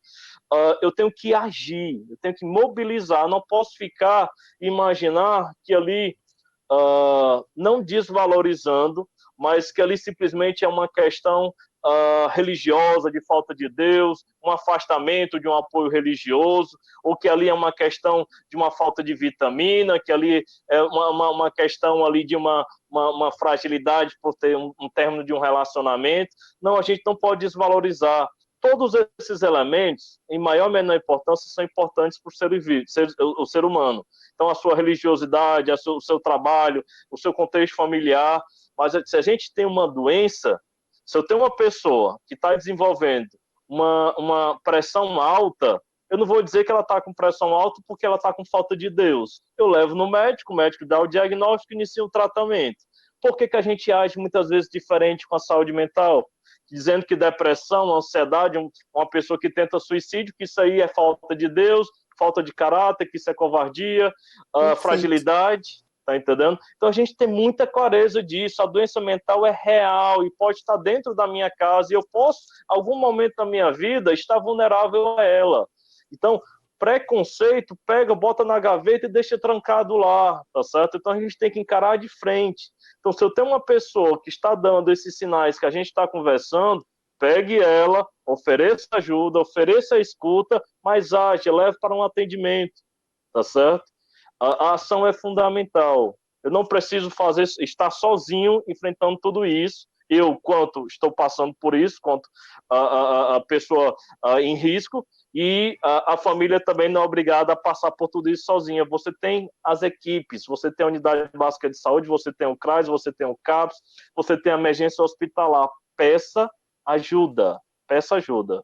Eu tenho que agir, eu tenho que mobilizar. Não posso ficar, imaginar que ali, não desvalorizando, mas que ali simplesmente é uma questão religiosa, de falta de Deus, um afastamento de um apoio religioso, ou que ali é uma questão de uma falta de vitamina, que ali é uma questão ali de uma fragilidade por ter um término de um relacionamento. Não, a gente não pode desvalorizar. Todos esses elementos, em maior ou menor importância, são importantes para o ser humano. Então, a sua religiosidade, o seu trabalho, o seu contexto familiar. Mas se a gente tem uma doença, se eu tenho uma pessoa que está desenvolvendo uma pressão alta, eu não vou dizer que ela está com pressão alta porque ela está com falta de Deus. Eu levo no médico, o médico dá o diagnóstico e inicia o tratamento. Por que a gente age muitas vezes diferente com a saúde mental? Dizendo que depressão, ansiedade, uma pessoa que tenta suicídio, que isso aí é falta de Deus, falta de caráter, que isso é covardia, fragilidade, tá entendendo? Então a gente tem muita clareza disso, a doença mental é real e pode estar dentro da minha casa e eu posso, em algum momento da minha vida, estar vulnerável a ela. Então, preconceito, pega, bota na gaveta e deixa trancado lá, tá certo? Então a gente tem que encarar de frente. Então, se eu tenho uma pessoa que está dando esses sinais que a gente está conversando, pegue ela, ofereça ajuda, ofereça escuta, mas age, leve para um atendimento, tá certo? A ação é fundamental. Eu não preciso estar sozinho enfrentando tudo isso. Eu, quanto estou passando por isso, quanto a pessoa em risco, e a família também não é obrigada a passar por tudo isso sozinha. Você tem as equipes, você tem a unidade básica de saúde, você tem o CRAS, você tem o CAPS, você tem a emergência hospitalar. Peça ajuda, peça ajuda.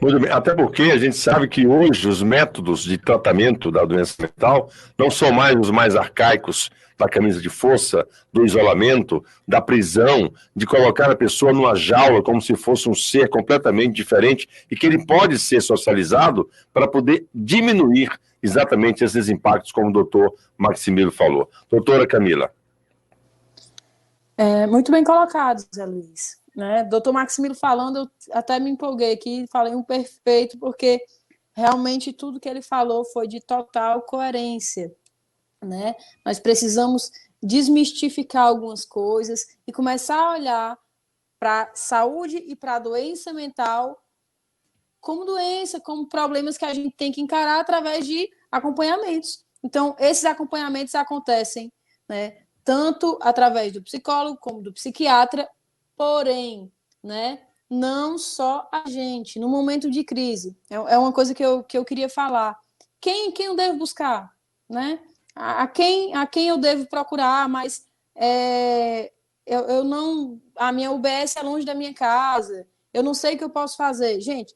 Muito bem, até porque a gente sabe que hoje os métodos de tratamento da doença mental não são mais os mais arcaicos da camisa de força, do isolamento, da prisão, de colocar a pessoa numa jaula como se fosse um ser completamente diferente e que ele pode ser socializado para poder diminuir exatamente esses impactos, como o doutor Maximiliano falou. Doutora Camila. Muito bem colocado, Zé Luiz. Né? Doutor Maximiliano falando, eu até me empolguei aqui, falei um perfeito, porque realmente tudo que ele falou foi de total coerência. Né? Nós precisamos desmistificar algumas coisas e começar a olhar para a saúde e para a doença mental como doença, como problemas que a gente tem que encarar através de acompanhamentos. Então, esses acompanhamentos acontecem, né, tanto através do psicólogo como do psiquiatra, porém, né, não só a gente, no momento de crise. É uma coisa que eu queria falar. Quem eu devo buscar? Né? A quem eu devo procurar, mas eu não, a minha UBS é longe da minha casa, eu não sei o que eu posso fazer. Gente,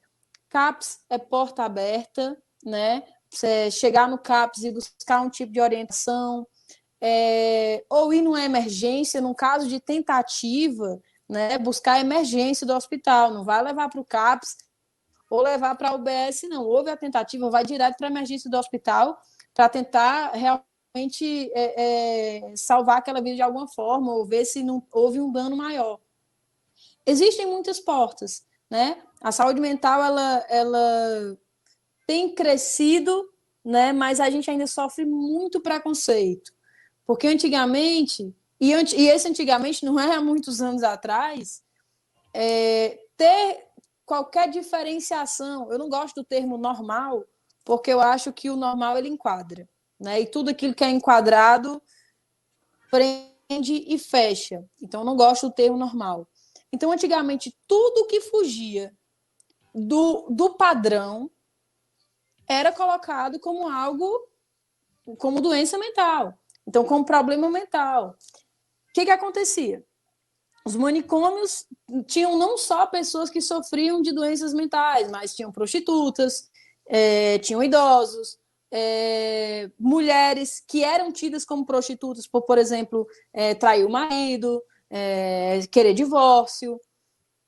CAPS é porta aberta, né? Você chegar no CAPS e buscar um tipo de orientação, ou ir numa emergência, num caso de tentativa, né? Buscar a emergência do hospital, não vai levar para o CAPS ou levar para a UBS, não. Houve a tentativa, vai direto para a emergência do hospital para tentar realmente salvar aquela vida de alguma forma, ou ver se não houve um dano maior. Existem muitas portas, né? A saúde mental, ela tem crescido, né? Mas a gente ainda sofre muito preconceito. Porque antigamente, e esse antigamente não é há muitos anos atrás, ter qualquer diferenciação. Eu não gosto do termo normal, porque eu acho que o normal ele enquadra, né? E tudo aquilo que é enquadrado prende e fecha. Então, eu não gosto do termo normal. Então, antigamente, tudo que fugia do padrão era colocado como algo, como doença mental. Então, como problema mental. O que acontecia? Os manicômios tinham não só pessoas que sofriam de doenças mentais, mas tinham prostitutas, tinham idosos, mulheres que eram tidas como prostitutas por exemplo, trair o marido, querer divórcio.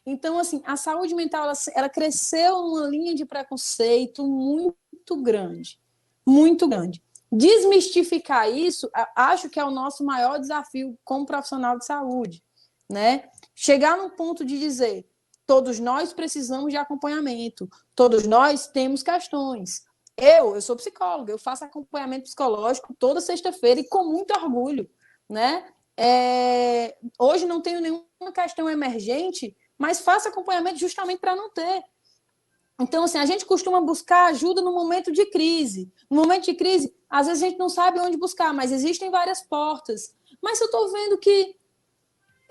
Então, assim, a saúde mental ela cresceu numa linha de preconceito muito grande, muito grande. Desmistificar isso, acho que é o nosso maior desafio como profissional de saúde, né? Chegar num ponto de dizer, todos nós precisamos de acompanhamento, todos nós temos questões. Eu sou psicóloga, eu faço acompanhamento psicológico toda sexta-feira e com muito orgulho, né? Hoje não tenho nenhuma questão emergente, mas faço acompanhamento justamente para não ter. Então, assim, a gente costuma buscar ajuda no momento de crise. No momento de crise, às vezes a gente não sabe onde buscar, mas existem várias portas. Mas se eu estou vendo que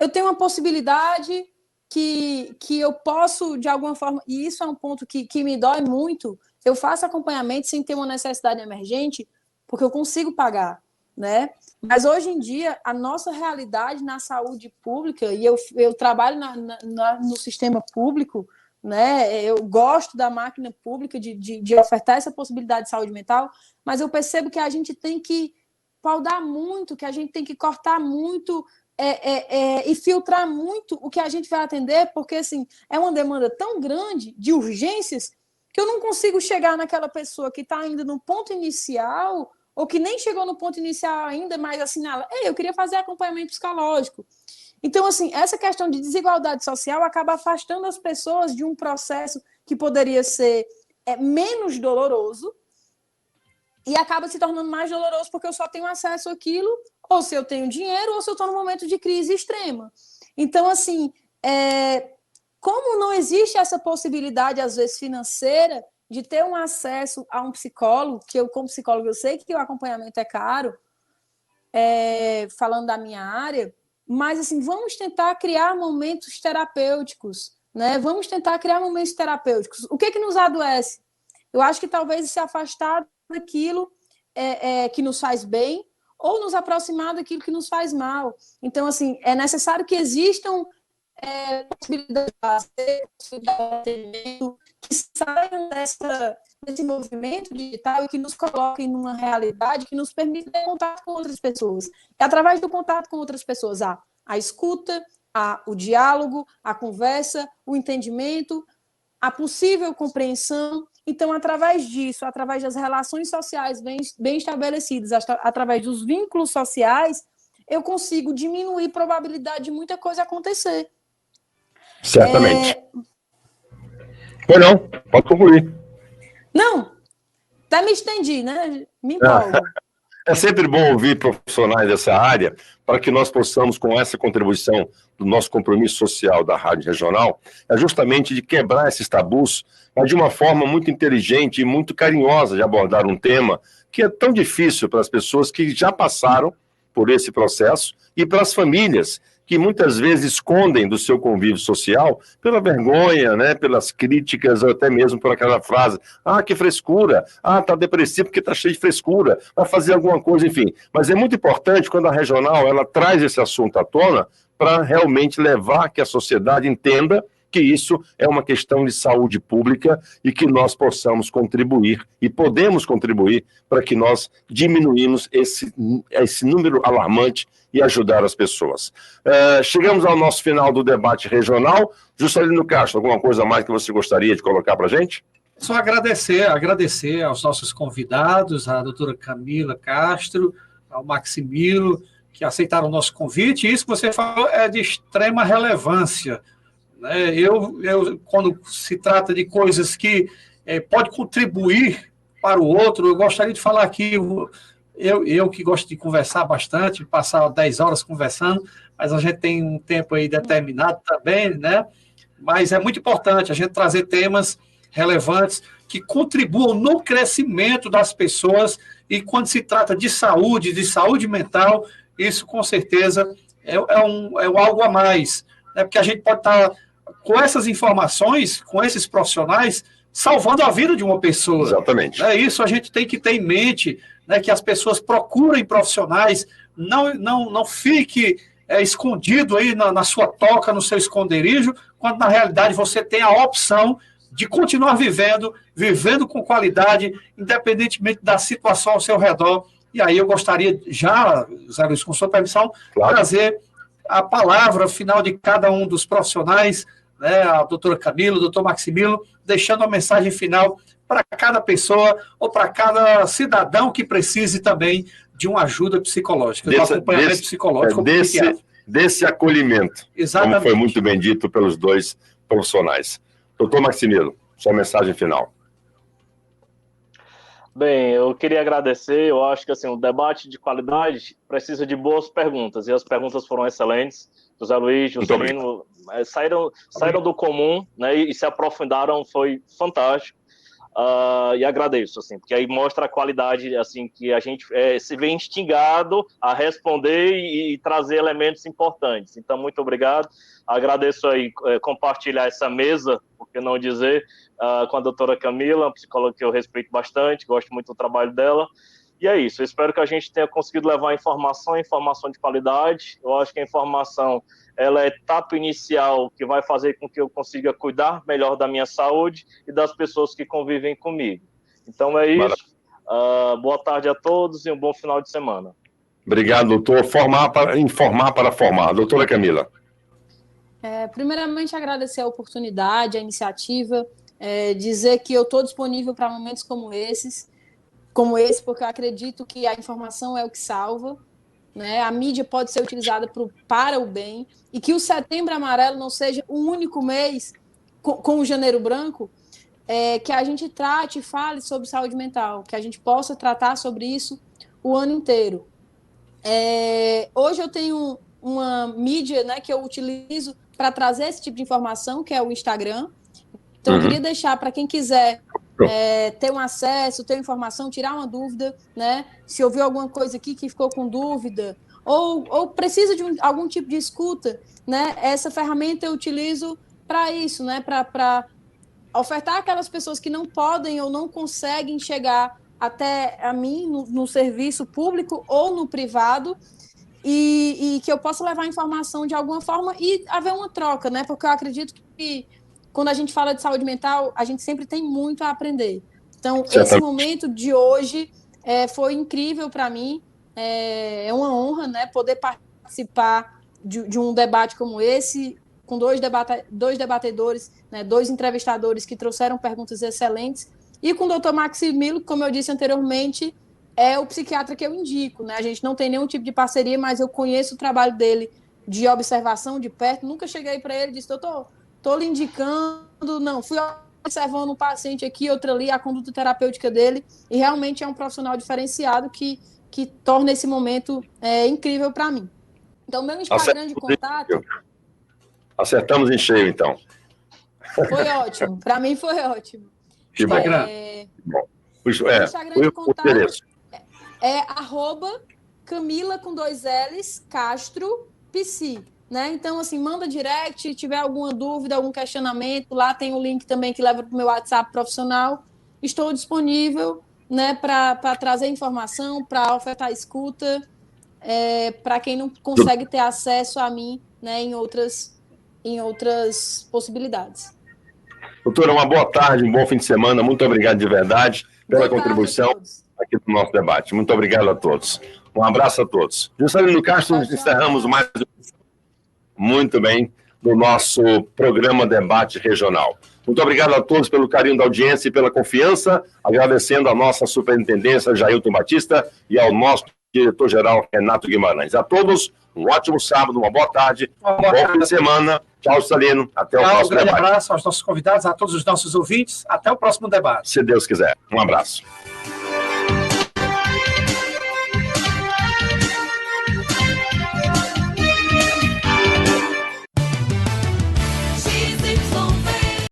eu tenho uma possibilidade que eu posso, de alguma forma, e isso é um ponto que me dói muito, eu faço acompanhamento sem ter uma necessidade emergente, porque eu consigo pagar, né? Mas hoje em dia, a nossa realidade na saúde pública, e eu trabalho no sistema público, né? Eu gosto da máquina pública de ofertar essa possibilidade de saúde mental, mas eu percebo que a gente tem que paudar muito, que a gente tem que cortar muito e filtrar muito o que a gente vai atender, porque assim, é uma demanda tão grande de urgências que eu não consigo chegar naquela pessoa que está ainda no ponto inicial ou que nem chegou no ponto inicial ainda, mas assinala, eu queria fazer acompanhamento psicológico. Então, assim, essa questão de desigualdade social acaba afastando as pessoas de um processo que poderia ser menos doloroso e acaba se tornando mais doloroso porque eu só tenho acesso àquilo, ou se eu tenho dinheiro, ou se eu estou num momento de crise extrema. Então, assim, como não existe essa possibilidade, às vezes, financeira, de ter um acesso a um psicólogo, que eu, como psicólogo, eu sei que o acompanhamento é caro, falando da minha área, mas, assim, vamos tentar criar momentos terapêuticos, né? Vamos tentar criar momentos terapêuticos. O que nos adoece? Eu acho que talvez se afastar daquilo que nos faz bem ou nos aproximar daquilo que nos faz mal. Então, assim, é necessário que existam possibilidades de atendimento que saiam desse movimento digital e que nos coloquem numa realidade que nos permita ter contato com outras pessoas. É através do contato com outras pessoas, a escuta, o diálogo, a conversa, o entendimento, a possível compreensão. Então, através disso, através das relações sociais bem estabelecidas, através dos vínculos sociais, eu consigo diminuir a probabilidade de muita coisa acontecer. Certamente. Pois não, pode concluir. Não, até me estendi, né? Me empolgo. É sempre bom ouvir profissionais dessa área para que nós possamos, com essa contribuição do nosso compromisso social da Rádio Regional, justamente de quebrar esses tabus, mas de uma forma muito inteligente e muito carinhosa de abordar um tema que é tão difícil para as pessoas que já passaram por esse processo e para as famílias que muitas vezes escondem do seu convívio social pela vergonha, né, pelas críticas, ou até mesmo por aquela frase, que frescura, tá depressivo porque tá cheio de frescura, vai fazer alguma coisa, enfim. Mas é muito importante quando a regional ela traz esse assunto à tona para realmente levar que a sociedade entenda que isso é uma questão de saúde pública e que nós possamos contribuir e podemos contribuir para que nós diminuímos esse número alarmante e ajudar as pessoas. Chegamos ao nosso final do debate regional. Juscelino Castro, alguma coisa mais que você gostaria de colocar para a gente? Só agradecer aos nossos convidados, a doutora Camila Castro, ao Maximilo, que aceitaram o nosso convite. E isso que você falou é de extrema relevância. Eu quando se trata de coisas que pode contribuir para o outro, eu gostaria de falar aqui, eu que gosto de conversar bastante, passar 10 horas conversando, mas a gente tem um tempo aí determinado também, né? mas é muito importante a gente trazer temas relevantes que contribuam no crescimento das pessoas, e quando se trata de saúde mental, isso com certeza é algo a mais, né? Porque a gente pode estar com essas informações, com esses profissionais, salvando a vida de uma pessoa. Exatamente. Isso a gente tem que ter em mente, né, que as pessoas procurem profissionais, não fique escondido aí na sua toca, no seu esconderijo, quando na realidade você tem a opção de continuar vivendo com qualidade, independentemente da situação ao seu redor. E aí eu gostaria já, Zé Luiz, com sua permissão, claro, trazer a palavra final de cada um dos profissionais, né, a doutora Camila, o doutor Maximilo, deixando uma mensagem final para cada pessoa ou para cada cidadão que precise também de uma ajuda psicológica, de um acompanhamento psicológico. Desse acolhimento, exatamente, como foi muito bem dito pelos dois profissionais. Doutor Maximilo, sua mensagem final. Bem, eu queria agradecer. Eu acho que assim, o debate de qualidade precisa de boas perguntas, e as perguntas foram excelentes. José Luiz, Juscelino, saíram do comum, né, e se aprofundaram, foi fantástico. E agradeço, assim, porque aí mostra a qualidade, assim, que a gente se vê instigado a responder e trazer elementos importantes. Então, muito obrigado. Agradeço aí compartilhar essa mesa, por que não dizer, com a doutora Camila, uma psicóloga que eu respeito bastante, gosto muito do trabalho dela. E é isso, eu espero que a gente tenha conseguido levar informação de qualidade. Eu acho que a informação, ela é a etapa inicial que vai fazer com que eu consiga cuidar melhor da minha saúde e das pessoas que convivem comigo. Então é isso, boa tarde a todos e um bom final de semana. Obrigado, doutor. Informar para formar. Doutora Camila. Primeiramente, agradecer a oportunidade, a iniciativa, dizer que eu estou disponível para momentos como esse, porque eu acredito que a informação é o que salva, né? A mídia pode ser utilizada para o bem, e que o Setembro Amarelo não seja o único mês com o Janeiro Branco, que a gente trate e fale sobre saúde mental, que a gente possa tratar sobre isso o ano inteiro. Hoje eu tenho uma mídia, né, que eu utilizo para trazer esse tipo de informação, que é o Instagram. Então, eu queria deixar para quem quiser ter um acesso, ter informação, tirar uma dúvida, né? Se ouviu alguma coisa aqui que ficou com dúvida, ou precisa de algum tipo de escuta, né? Essa ferramenta eu utilizo para isso, né? Para ofertar aquelas pessoas que não podem ou não conseguem chegar até a mim no serviço público ou no privado, e que eu possa levar informação de alguma forma e haver uma troca, né? Porque eu acredito que quando a gente fala de saúde mental, a gente sempre tem muito a aprender. Então, esse momento de hoje foi incrível para mim. É uma honra, né, poder participar de um debate como esse, com dois debatedores, né, 2 entrevistadores que trouxeram perguntas excelentes, e com o doutor Maximilo, como eu disse anteriormente, é o psiquiatra que eu indico, né? A gente não tem nenhum tipo de parceria, mas eu conheço o trabalho dele de observação de perto. Nunca cheguei para ele e disse, doutor, estou lhe indicando, não, fui observando um paciente aqui, outro ali, a conduta terapêutica dele, e realmente é um profissional diferenciado que torna esse momento incrível para mim. Então, meu Instagram de contato... Acertamos em cheio, então. Foi ótimo, para mim foi ótimo. Instagram. O Instagram de contato é @Camila com 2 L's, Castro, Psi. Né? Então, assim, manda direct, se tiver alguma dúvida, algum questionamento, lá tem o link também que leva para o meu WhatsApp profissional. Estou disponível, né, para trazer informação, para ofertar escuta, para quem não consegue ter acesso a mim, né, em outras possibilidades. Doutora, uma boa tarde, um bom fim de semana. Muito obrigado de verdade pela contribuição aqui no nosso debate. Muito obrigado a todos. Um abraço a todos. Juscelino Castro, encerramos mais muito bem no nosso programa Debate Regional. Muito obrigado a todos pelo carinho da audiência e pela confiança, agradecendo a nossa superintendência, Jailton Batista, e ao nosso diretor-geral, Renato Guimarães. A todos, um ótimo sábado, uma boa tarde, um bom fim de semana. Tchau, Juscelino. Até o próximo debate. Um grande abraço aos nossos convidados, a todos os nossos ouvintes. Até o próximo debate. Se Deus quiser. Um abraço.